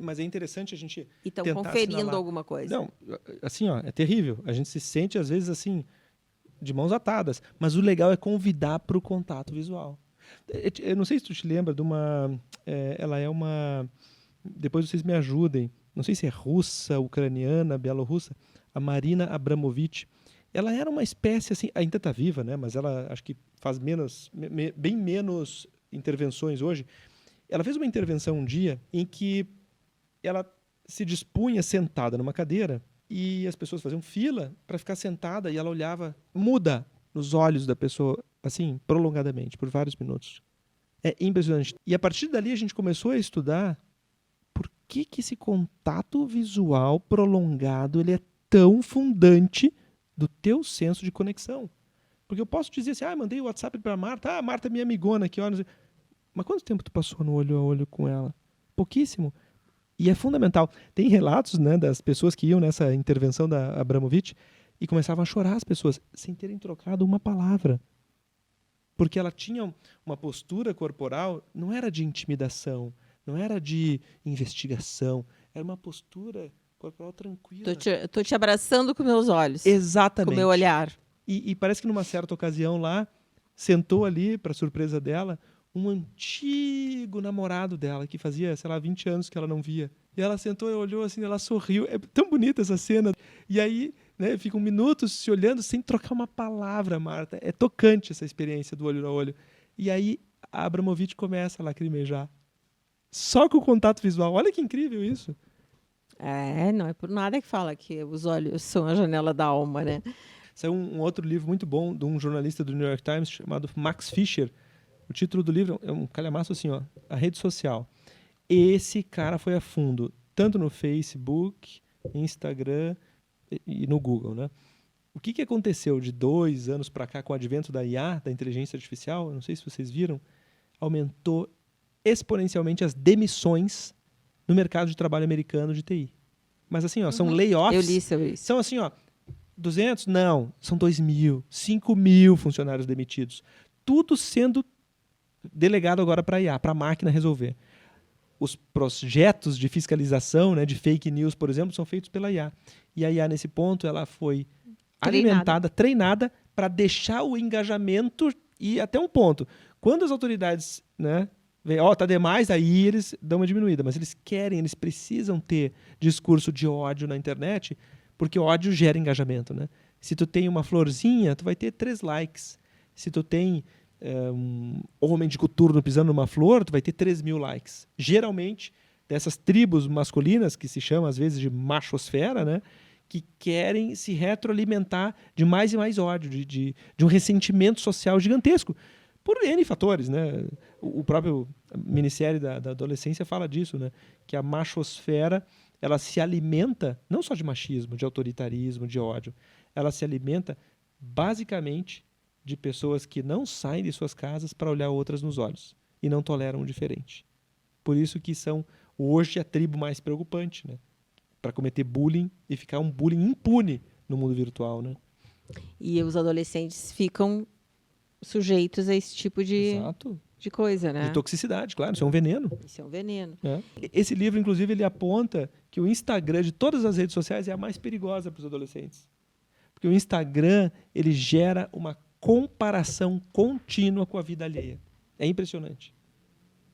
Mas é interessante a gente e estão conferindo assinalar alguma coisa. Não, assim, ó, é terrível. A gente se sente, às vezes, assim, de mãos atadas. Mas o legal é convidar para o contato visual. Eu não sei se tu te lembra de uma... ela é uma... Depois vocês me ajudem. Não sei se é russa, ucraniana, bielorrussa. A Marina Abramovic. Ela era uma espécie, assim... Ainda está viva, né? Mas ela acho que faz bem menos intervenções hoje. Ela fez uma intervenção um dia em que ela se dispunha sentada numa cadeira e as pessoas faziam fila para ficar sentada e ela olhava muda nos olhos da pessoa, assim, prolongadamente, por vários minutos. É impressionante. E a partir dali a gente começou a estudar por que esse contato visual prolongado ele é tão fundante do teu senso de conexão. Porque eu posso dizer assim, mandei o WhatsApp para a Marta, a Marta é minha amigona aqui, olha. Mas quanto tempo tu passou no olho a olho com ela? Pouquíssimo. E é fundamental. Tem relatos, né, das pessoas que iam nessa intervenção da Abramovich e começavam a chorar as pessoas sem terem trocado uma palavra. Porque ela tinha uma postura corporal, não era de intimidação, não era de investigação, era uma postura corporal tranquila. Tô te abraçando com meus olhos. Exatamente. Com o meu olhar. E parece que numa certa ocasião lá, sentou ali, para surpresa dela, um antigo namorado dela, que fazia, sei lá, 20 anos que ela não via. E ela sentou e olhou assim, ela sorriu. É tão bonita essa cena. E aí, né, ficam minutos se olhando sem trocar uma palavra, Marta. É tocante essa experiência do olho no olho. E aí, a Abramovich começa a lacrimejar. Só com o contato visual. Olha que incrível isso. Não é por nada que fala que os olhos são a janela da alma, né? Saiu um outro livro muito bom de um jornalista do New York Times chamado Max Fisher. O título do livro é um calhamaço assim, ó, A Rede Social. Esse cara foi a fundo, tanto no Facebook, Instagram e no Google, né? O que aconteceu de 2 anos para cá com o advento da IA, da inteligência artificial? Eu não sei se vocês viram, aumentou exponencialmente as demissões no mercado de trabalho americano de TI. Mas assim, ó, são layoffs. Eu li sobre isso. São assim, ó, 200? Não, são 2.000, 5.000 funcionários demitidos. Tudo sendo delegado agora para a IA, para a máquina resolver. Os projetos de fiscalização, né, de fake news, por exemplo, são feitos pela IA. E a IA, nesse ponto, ela foi alimentada, treinada para deixar o engajamento e até um ponto. Quando as autoridades, né, veem, tá demais, aí eles dão uma diminuída. Mas eles precisam ter discurso de ódio na internet, porque ódio gera engajamento, né? Se tu tem uma florzinha, tu vai ter 3 likes. Se tu tem um homem de coturno pisando numa flor, tu vai ter 3.000 likes. Geralmente, dessas tribos masculinas, que se chamam às vezes de machosfera, né? Que querem se retroalimentar de mais e mais ódio, de um ressentimento social gigantesco. Por N fatores, né? O próprio Ministério da Adolescência fala disso, né? Que a machosfera ela se alimenta não só de machismo, de autoritarismo, de ódio. Ela se alimenta basicamente de pessoas que não saem de suas casas para olhar outras nos olhos e não toleram o diferente. Por isso que são hoje a tribo mais preocupante, né? Para cometer bullying e ficar um bullying impune no mundo virtual, né? E os adolescentes ficam sujeitos a esse tipo de coisa, né? De toxicidade, claro, isso é um veneno. Isso é um veneno. É. Esse livro, inclusive, ele aponta que o Instagram de todas as redes sociais é a mais perigosa para os adolescentes. Porque o Instagram, ele gera uma comparação contínua com a vida alheia. É impressionante.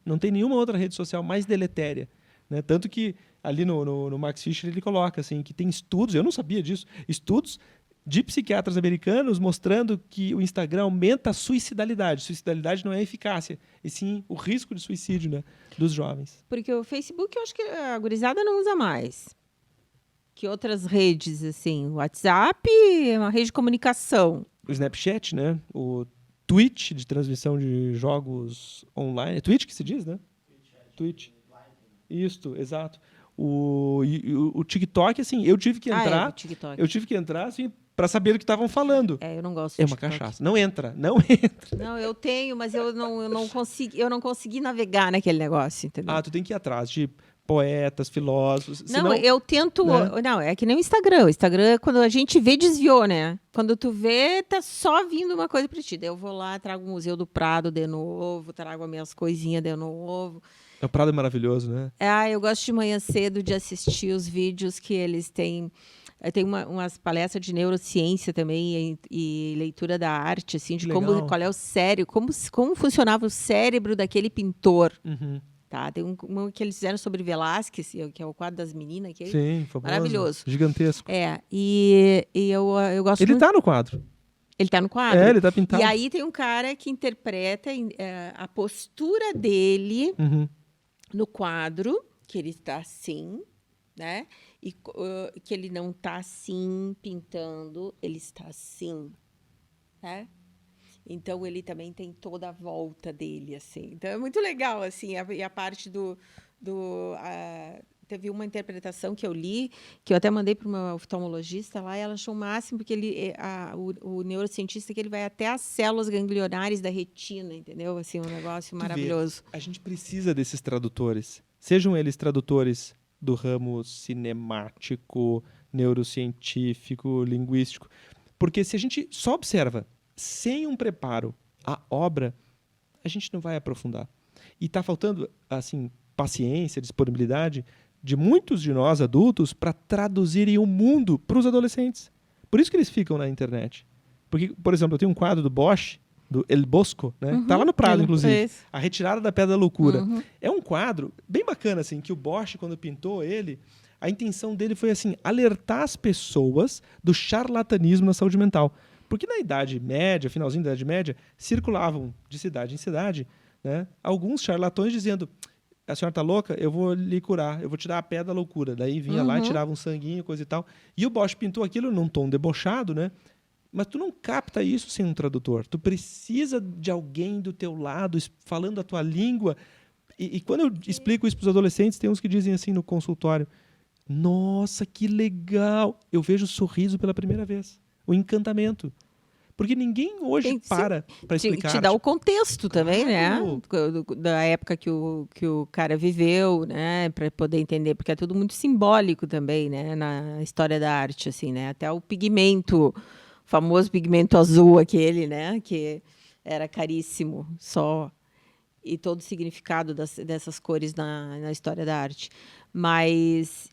Não tem nenhuma outra rede social mais deletéria, né? Tanto que ali no Max Fisher ele coloca assim, que tem estudos, eu não sabia disso, estudos de psiquiatras americanos mostrando que o Instagram aumenta a suicidalidade. Suicidalidade não é a eficácia, e sim o risco de suicídio, né, dos jovens. Porque o Facebook eu acho que a gurizada não usa mais. Que outras redes, assim? O WhatsApp é uma rede de comunicação. O Snapchat, né? O Twitch, de transmissão de jogos online. É Twitch que se diz, né? Twitch. Isso, exato. O TikTok, assim, eu tive que entrar. O TikTok. Eu tive que entrar, assim, para saber do que estavam falando. Eu não gosto É de uma TikTok. cachaça. Não entra. Não, eu tenho, mas eu não consegui navegar naquele negócio, entendeu? Tu tem que ir atrás de poetas, filósofos. Não, eu tento... Né? Não, é que nem o Instagram. O Instagram, quando a gente vê, desviou, né? Quando tu vê, tá só vindo uma coisa pra ti. Daí eu vou lá, trago o Museu do Prado de novo, trago as minhas coisinhas de novo. O Prado é maravilhoso, né? Eu gosto de manhã cedo de assistir os vídeos que eles têm. Tem umas palestras de neurociência também e leitura da arte, assim, de qual é o cérebro, como funcionava o cérebro daquele pintor. Uhum. Tá? Tem um que eles fizeram sobre Velázquez, que é o quadro das meninas. Que Sim, famoso. Maravilhoso. Gigantesco. E eu gosto Ele muito... tá no quadro. Ele tá no quadro? Ele tá pintado. E aí tem um cara que interpreta a postura dele... Uhum. no quadro, que ele está assim, né? E que ele não está assim pintando, ele está assim, né? Então ele também tem toda a volta dele, assim. Então é muito legal, assim, e a parte teve uma interpretação que eu li, que eu até mandei para o meu oftalmologista lá, e ela achou o máximo, porque o neurocientista que ele vai até as células ganglionares da retina, entendeu? Assim, um negócio maravilhoso. A gente precisa desses tradutores. Sejam eles tradutores do ramo cinemático, neurocientífico, linguístico. Porque se a gente só observa, sem um preparo, a obra, a gente não vai aprofundar. E está faltando, assim, paciência, disponibilidade de muitos de nós adultos para traduzirem o mundo para os adolescentes. Por isso que eles ficam na internet. Porque, por exemplo, eu tenho um quadro do Bosch, do El Bosco, né? Tá lá no Prado, inclusive. A Retirada da Pedra da Loucura. É um quadro bem bacana, assim, que o Bosch, quando pintou ele, a intenção dele foi, assim, alertar as pessoas do charlatanismo na saúde mental. Porque na Idade Média, finalzinho da Idade Média, circulavam de cidade em cidade, né, alguns charlatões dizendo: a senhora tá louca? Eu vou lhe curar, eu vou tirar a pedra da loucura. Daí vinha lá e tirava um sanguinho, coisa e tal. E o Bosch pintou aquilo num tom debochado, né? Mas tu não capta isso sem um tradutor. Tu precisa de alguém do teu lado, falando a tua língua. E quando eu explico isso para os adolescentes, tem uns que dizem assim no consultório: nossa, que legal! Eu vejo o sorriso pela primeira vez. O encantamento. Porque ninguém hoje para explicar. Te dá o contexto também, né? Da época que o cara viveu, né? Para poder entender, porque é tudo muito simbólico também, né? Na história da arte, assim, né? Até o pigmento, o famoso pigmento azul, aquele, né? Que era caríssimo, só. E todo o significado dessas cores na história da arte. Mas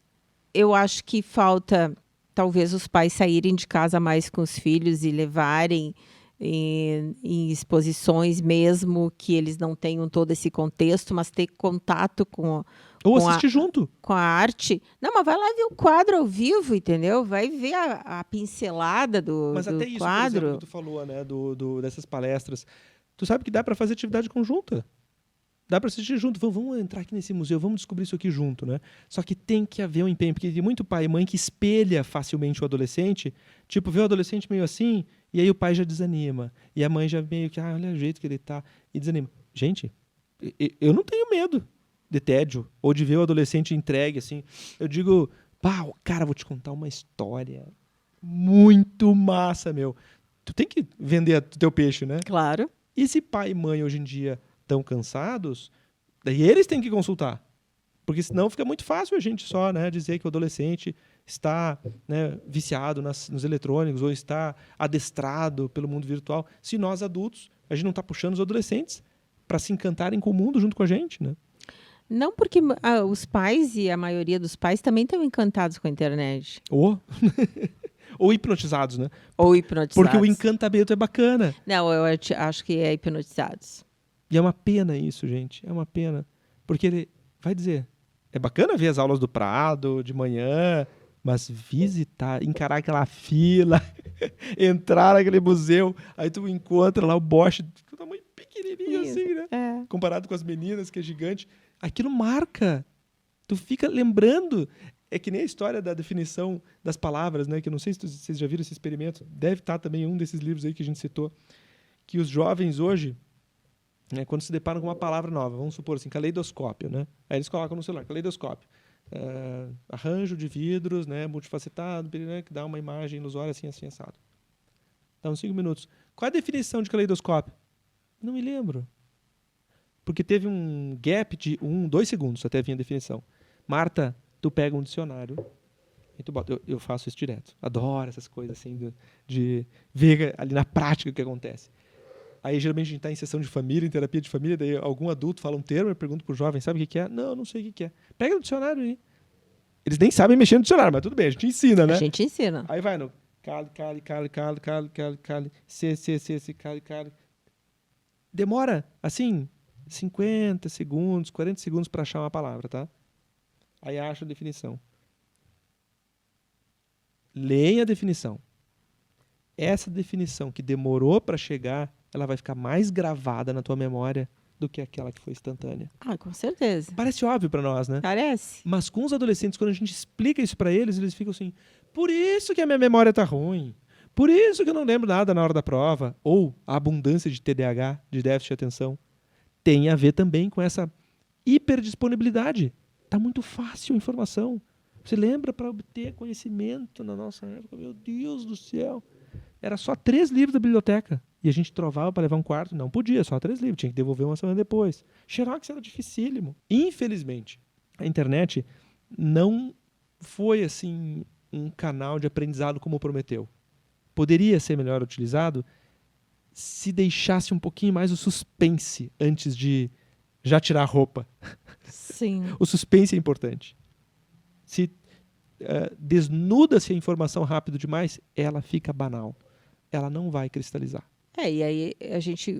eu acho que falta, talvez, os pais saírem de casa mais com os filhos e levarem em exposições, mesmo que eles não tenham todo esse contexto, mas ter contato ou assistir junto com a arte. Não, mas vai lá ver o quadro ao vivo, entendeu? Vai ver a pincelada do mas até isso, quadro. Por exemplo, que tu falou, né, dessas palestras. Tu sabe que dá para fazer atividade conjunta. Dá para assistir junto. Vamos entrar aqui nesse museu, vamos descobrir isso aqui junto, né? Só que tem que haver um empenho, porque tem muito pai e mãe que espelha facilmente o adolescente, tipo, vê o adolescente meio assim, e aí o pai já desanima. E a mãe já meio que, olha o jeito que ele tá, e desanima. Gente, eu não tenho medo de tédio, ou de ver o adolescente entregue, assim. Eu digo, cara, vou te contar uma história muito massa, meu. Tu tem que vender o teu peixe, né? Claro. E se pai e mãe hoje em dia estão cansados, daí eles têm que consultar. Porque senão fica muito fácil a gente só, né, dizer que o adolescente está, né, viciado nos eletrônicos ou está adestrado pelo mundo virtual. Se nós adultos, a gente não está puxando os adolescentes para se encantarem com o mundo junto com a gente, né? Não, porque os pais e a maioria dos pais também estão encantados com a internet. Ou hipnotizados, né? Ou hipnotizados. Porque o encantamento é bacana. Não, eu acho que é hipnotizados. E é uma pena isso, gente. É uma pena. Porque ele vai dizer, é bacana ver as aulas do Prado de manhã, mas visitar, encarar aquela fila, entrar naquele museu, aí tu encontra lá o Bosch, com tamanho pequenininho assim, né? É. Comparado com as meninas, que é gigante. Aquilo marca. Tu fica lembrando. É que nem a história da definição das palavras, né? Que eu não sei se vocês já viram esse experimento. Deve estar também em um desses livros aí que a gente citou. Que os jovens hoje, né, quando se deparam com uma palavra nova, vamos supor assim, caleidoscópio, né? Aí eles colocam no celular, caleidoscópio. Arranjo de vidros, né, multifacetado, né, que dá uma imagem ilusória assim, assim, assado. Dá uns 5 minutos. Qual é a definição de caleidoscópio? Não me lembro. Porque teve um gap de 2 segundos até vir a definição. Marta, tu pega um dicionário e tu bota. Eu faço isso direto. Adoro essas coisas assim, de ver ali na prática o que acontece. Aí, geralmente, a gente está em sessão de família, em terapia de família, daí algum adulto fala um termo, eu pergunto pro jovem, sabe o que é? Não sei o que é. Pega no dicionário aí. Eles nem sabem mexer no dicionário, mas tudo bem, a gente ensina, né? A gente ensina. Aí vai no cale, cale. Demora, assim, 50 segundos, 40 segundos para achar uma palavra, tá? Aí acha a definição. Leia a definição. Essa definição que demorou para chegar, ela vai ficar mais gravada na tua memória do que aquela que foi instantânea. Ah, com certeza. Parece óbvio para nós, né? Parece. Mas com os adolescentes, quando a gente explica isso para eles, eles ficam assim, por isso que a minha memória tá ruim, por isso que eu não lembro nada na hora da prova, ou a abundância de TDAH, de déficit de atenção, tem a ver também com essa hiperdisponibilidade. Tá muito fácil a informação. Você lembra para obter conhecimento na nossa época? Meu Deus do céu! Era só 3 livros da biblioteca. E a gente trovava para levar um quarto. Não podia, só 3 livros. Tinha que devolver uma semana depois. Xerox era dificílimo. Infelizmente, a internet não foi assim um canal de aprendizado como prometeu. Poderia ser melhor utilizado se deixasse um pouquinho mais o suspense antes de já tirar a roupa. Sim. O suspense é importante. Se desnuda-se a informação rápido demais, ela fica banal. Ela não vai cristalizar. E aí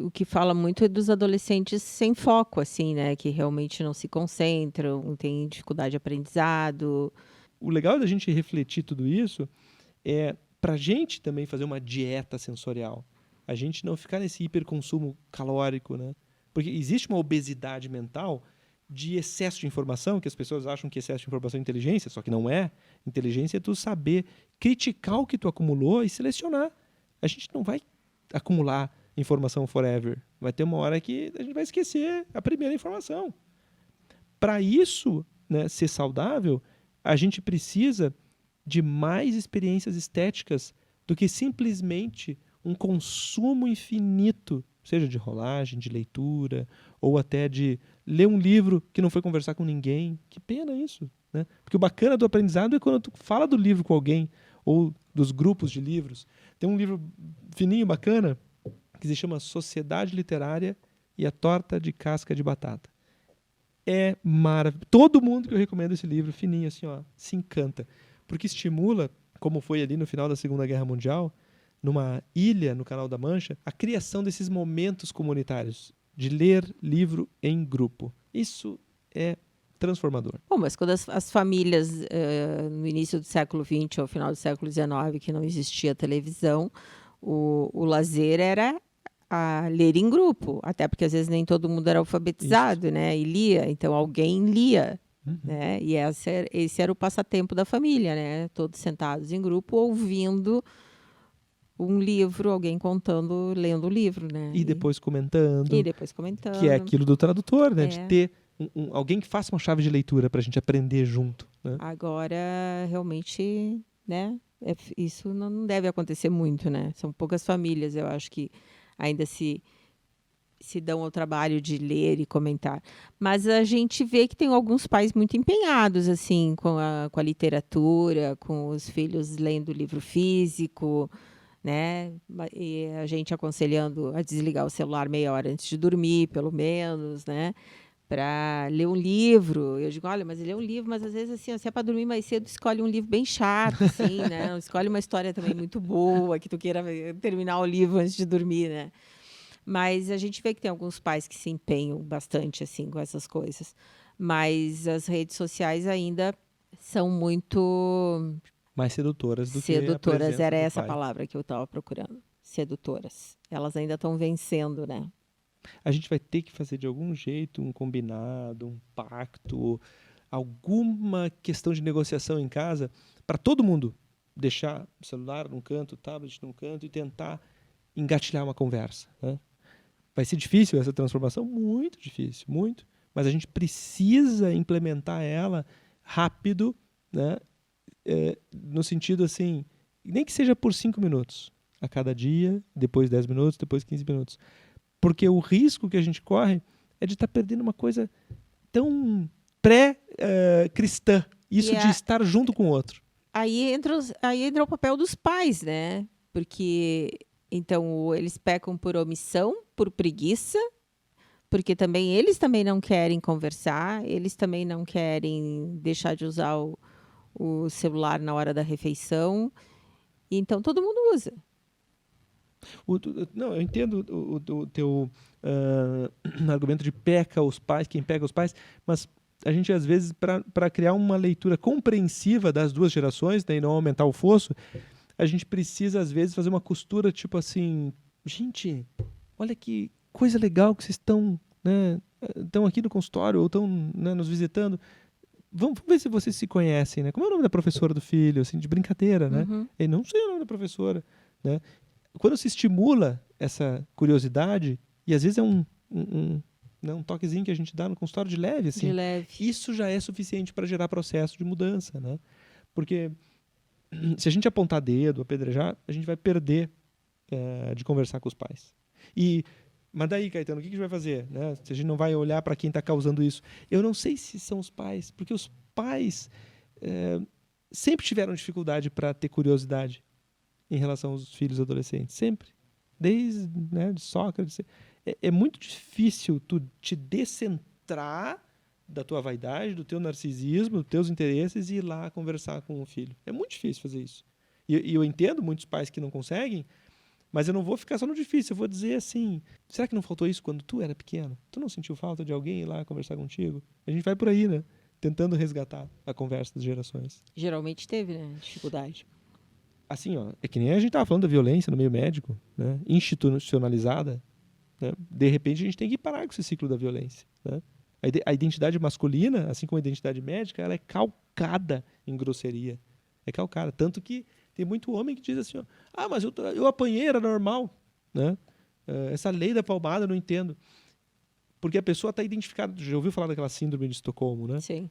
o que fala muito é dos adolescentes sem foco, assim, né? Que realmente não se concentram, têm dificuldade de aprendizado. O legal da gente refletir tudo isso é para a gente também fazer uma dieta sensorial. A gente não ficar nesse hiperconsumo calórico, né? Porque existe uma obesidade mental de excesso de informação, que as pessoas acham que excesso de informação é inteligência, só que não é. Inteligência é tu saber criticar o que tu acumulou e selecionar. A gente não vai acumular informação forever. Vai ter uma hora que a gente vai esquecer a primeira informação. Para isso, né, ser saudável, a gente precisa de mais experiências estéticas do que simplesmente um consumo infinito, seja de rolagem, de leitura, ou até de ler um livro que não foi conversar com ninguém. Que pena isso, né? Porque o bacana do aprendizado é quando tu fala do livro com alguém, ou dos grupos de livros. Tem um livro fininho, bacana, que se chama Sociedade Literária e a Torta de Casca de Batata. É maravilhoso. Todo mundo que eu recomendo esse livro, fininho assim, ó, se encanta. Porque estimula, como foi ali no final da Segunda Guerra Mundial, numa ilha no Canal da Mancha, a criação desses momentos comunitários, de ler livro em grupo. Isso é transformador. Bom, mas quando as famílias, no início do século XX ou final do século XIX, que não existia televisão, o lazer era a ler em grupo, até porque às vezes nem todo mundo era alfabetizado, isso, né? E lia, então alguém lia, né? E esse era o passatempo da família, né? Todos sentados em grupo, ouvindo um livro, alguém contando, lendo o livro, né? E depois comentando. E depois comentando. Que é aquilo do tradutor, né? De ter alguém que faça uma chave de leitura para a gente aprender junto, né? Agora, realmente, né? Isso não deve acontecer muito, né? São poucas famílias, eu acho, que ainda se dão ao trabalho de ler e comentar. Mas a gente vê que tem alguns pais muito empenhados, assim, com a literatura, com os filhos lendo livro físico, né? E a gente aconselhando a desligar o celular meia hora antes de dormir, pelo menos, né? Para ler um livro. Eu digo, olha, mas ler um livro, mas às vezes assim, se é para dormir mais cedo, escolhe um livro bem chato, assim, né? Escolhe uma história também muito boa, que tu queira terminar o livro antes de dormir, né? Mas a gente vê que tem alguns pais que se empenham bastante, assim, com essas coisas. Mas as redes sociais ainda são muito mais sedutoras do que sedutoras, era essa palavra que eu estava procurando. Sedutoras. Elas ainda estão vencendo, né? A gente vai ter que fazer de algum jeito um combinado, um pacto, alguma questão de negociação em casa para todo mundo deixar o celular num canto, o tablet num canto e tentar engatilhar uma conversa, né? Vai ser difícil essa transformação? Muito difícil, muito. Mas a gente precisa implementar ela rápido, né? No sentido assim, nem que seja por 5 minutos a cada dia, depois 10 minutos, depois 15 minutos. Porque o risco que a gente corre é de estar perdendo uma coisa tão pré-cristã. Isso de estar junto com o outro. Aí entra o papel dos pais, né? Porque, então, eles pecam por omissão, por preguiça, porque eles também não querem conversar, eles também não querem deixar de usar o celular na hora da refeição. Então, todo mundo usa. Não, eu entendo o teu argumento de quem peca os pais, mas a gente, às vezes, para criar uma leitura compreensiva das duas gerações, né, e não aumentar o fosso, a gente precisa, às vezes, fazer uma costura, tipo assim, gente, olha que coisa legal que vocês estão né, estão aqui no consultório ou estão, né, nos visitando. Vamos ver se vocês se conhecem, né? Como é o nome da professora do filho, assim, de brincadeira, né? Uhum. Eu não sei o nome da professora, né? Quando se estimula essa curiosidade, e às vezes é um toquezinho que a gente dá no consultório de leve, assim, De leve. isso já é suficiente para gerar processo de mudança, né? Porque se a gente apontar dedo, apedrejar, a gente vai perder de conversar com os pais. Mas daí, Caetano, o que a gente vai fazer? Né? Se a gente não vai olhar para quem está causando isso. Eu não sei se são os pais, porque os pais sempre tiveram dificuldade para ter curiosidade em relação aos filhos adolescentes. Sempre. Desde, né, de Sócrates. É muito difícil tu te descentrar da tua vaidade, do teu narcisismo, dos teus interesses e ir lá conversar com o filho. É muito difícil fazer isso. E eu entendo muitos pais que não conseguem, mas eu não vou ficar só no difícil. Eu vou dizer assim, será que não faltou isso quando tu era pequeno? Tu não sentiu falta de alguém ir lá conversar contigo? A gente vai por aí, né? Tentando resgatar a conversa das gerações. Geralmente teve, né? Dificuldade. Assim, ó, é que nem a gente estava falando da violência no meio médico, né? Institucionalizada. Né? De repente a gente tem que parar com esse ciclo da violência. Né? A identidade masculina, assim como a identidade médica, ela é calcada em grosseria. É calcada. Tanto que tem muito homem que diz assim, ó, mas eu apanhei, era normal. Né? Essa lei da palmada eu não entendo. Porque a pessoa está identificada. Já ouviu falar daquela síndrome de Estocolmo, né? Sim.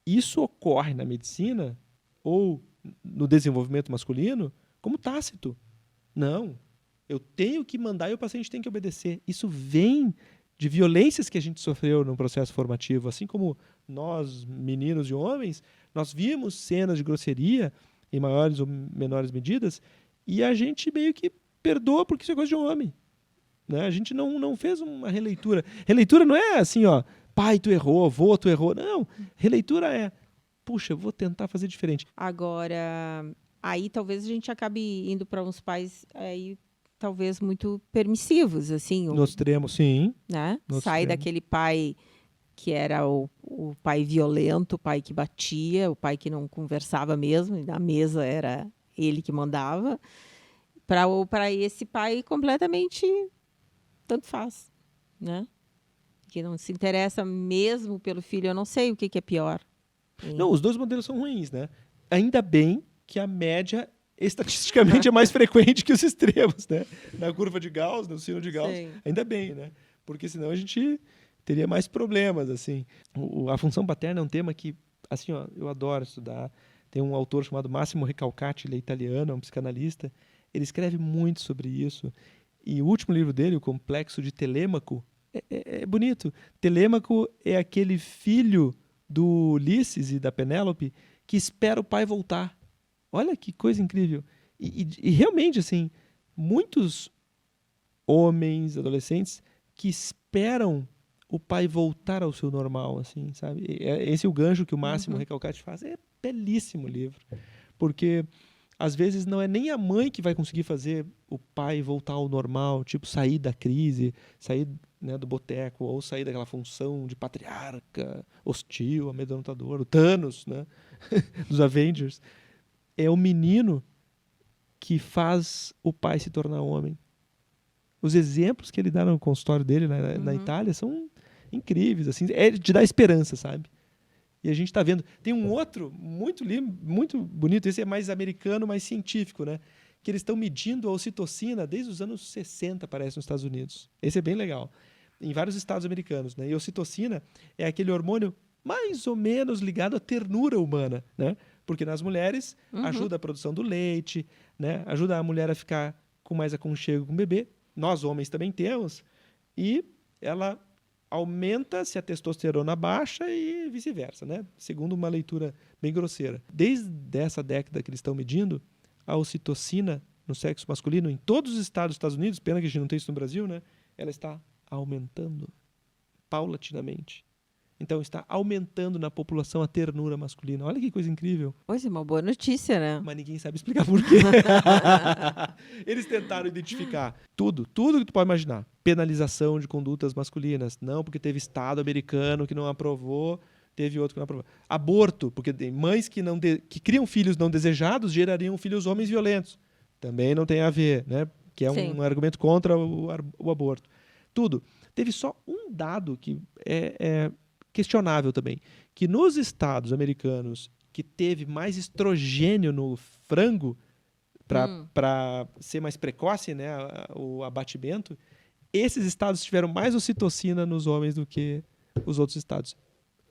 Isso ocorre na medicina ou no desenvolvimento masculino como tácito. Não. Eu tenho que mandar e o paciente tem que obedecer. Isso vem de violências que a gente sofreu no processo formativo. Assim como nós, meninos e homens, nós vimos cenas de grosseria em maiores ou menores medidas e a gente meio que perdoa porque isso é coisa de homem. Né? A gente não fez uma releitura. Releitura não é assim, ó, pai, tu errou, avô, tu errou. Não. Releitura é, puxa, eu vou tentar fazer diferente. Agora, aí talvez a gente acabe indo para uns pais aí talvez muito permissivos, assim. No extremo, sim. Né? No Sai extremo. daquele pai que era o pai violento, o pai que batia, o pai que não conversava mesmo, e na mesa era ele que mandava, para esse pai completamente tanto faz, né? Que não se interessa mesmo pelo filho. Eu não sei o que é pior. Não, os dois modelos são ruins, né? Ainda bem que a média estatisticamente é mais frequente que os extremos, né? Na curva de Gauss, no sino de Gauss. Sim. Ainda bem, né? Porque senão a gente teria mais problemas, assim. A função paterna é um tema que, assim, ó, eu adoro estudar. Tem um autor chamado Massimo Recalcati, ele é italiano, é um psicanalista. Ele escreve muito sobre isso. E o último livro dele, O Complexo de Telêmaco, é bonito. Telêmaco é aquele filho do Ulisses e da Penélope que espera o pai voltar. Olha que coisa incrível. E realmente, assim, muitos homens, adolescentes, que esperam o pai voltar ao seu normal, assim, sabe? Esse é o gancho que o Máximo Recalcati faz. É belíssimo o livro. Porque, às vezes, não é nem a mãe que vai conseguir fazer o pai voltar ao normal, tipo, sair da crise, sair, né, do boteco, ou sair daquela função de patriarca, hostil, amedrontador, o Thanos, né? Dos Avengers. É o menino que faz o pai se tornar homem. Os exemplos que ele dá no consultório dele na Itália são incríveis, assim, é de dar esperança, sabe? E a gente está vendo. Tem um outro muito bonito, esse é mais americano, mais científico, né? Que eles estão medindo a ocitocina desde os anos 60, parece, nos Estados Unidos. Esse é bem legal. Em vários estados americanos, né? E a ocitocina é aquele hormônio mais ou menos ligado à ternura humana, né? Porque nas mulheres ajuda a produção do leite, né? Ajuda a mulher a ficar com mais aconchego com o bebê. Nós, homens, também temos. E ela aumenta se a testosterona baixa e vice-versa, né? Segundo uma leitura bem grosseira. Desde essa década que eles estão medindo, a ocitocina no sexo masculino, em todos os estados dos Estados Unidos, pena que a gente não tem isso no Brasil, né? Ela está aumentando paulatinamente. Então, está aumentando na população a ternura masculina. Olha que coisa incrível. Pois é, uma boa notícia, né? Mas ninguém sabe explicar por quê. Eles tentaram identificar tudo que tu pode imaginar. Penalização de condutas masculinas. Não, porque teve estado americano que não aprovou, teve outro que não aprovou. Aborto, porque tem mães que criam filhos não desejados gerariam filhos homens violentos. Também não tem a ver, né? Que é um argumento contra o aborto. tudo. Teve só um dado que é questionável também, que nos estados americanos que teve mais estrogênio no frango para ser mais precoce, né, o abatimento, esses estados tiveram mais ocitocina nos homens do que os outros estados.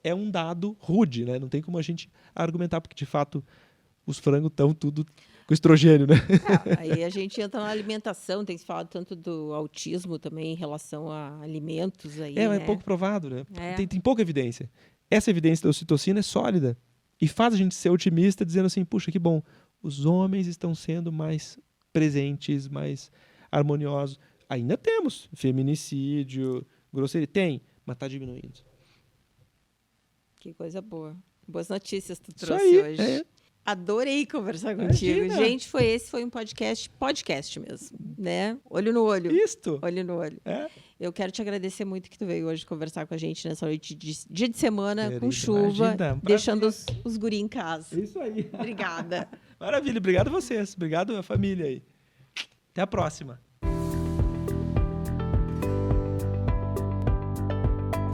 É um dado rude, né? Não tem como a gente argumentar, porque de fato os frangos estão tudo com estrogênio, né? Aí a gente entra na alimentação, tem se falado tanto do autismo também em relação a alimentos aí, É né? pouco provado, né? Tem pouca evidência. Essa evidência da ocitocina é sólida e faz a gente ser otimista, dizendo assim, puxa, que bom, os homens estão sendo mais presentes, mais harmoniosos. Ainda temos feminicídio, grosseria, tem, mas está diminuindo. Que coisa boa. Boas notícias tu Isso trouxe aí, hoje. Adorei conversar contigo. Imagina. Gente, esse foi um podcast mesmo, né? Olho no olho. Isto. Olho no olho. É. Eu quero te agradecer muito que tu veio hoje conversar com a gente nessa noite de dia de semana, Querida, com chuva, imagina, deixando os guri em casa. Isso aí. Obrigada. Maravilha, obrigado a vocês. Obrigado a família aí. Até a próxima.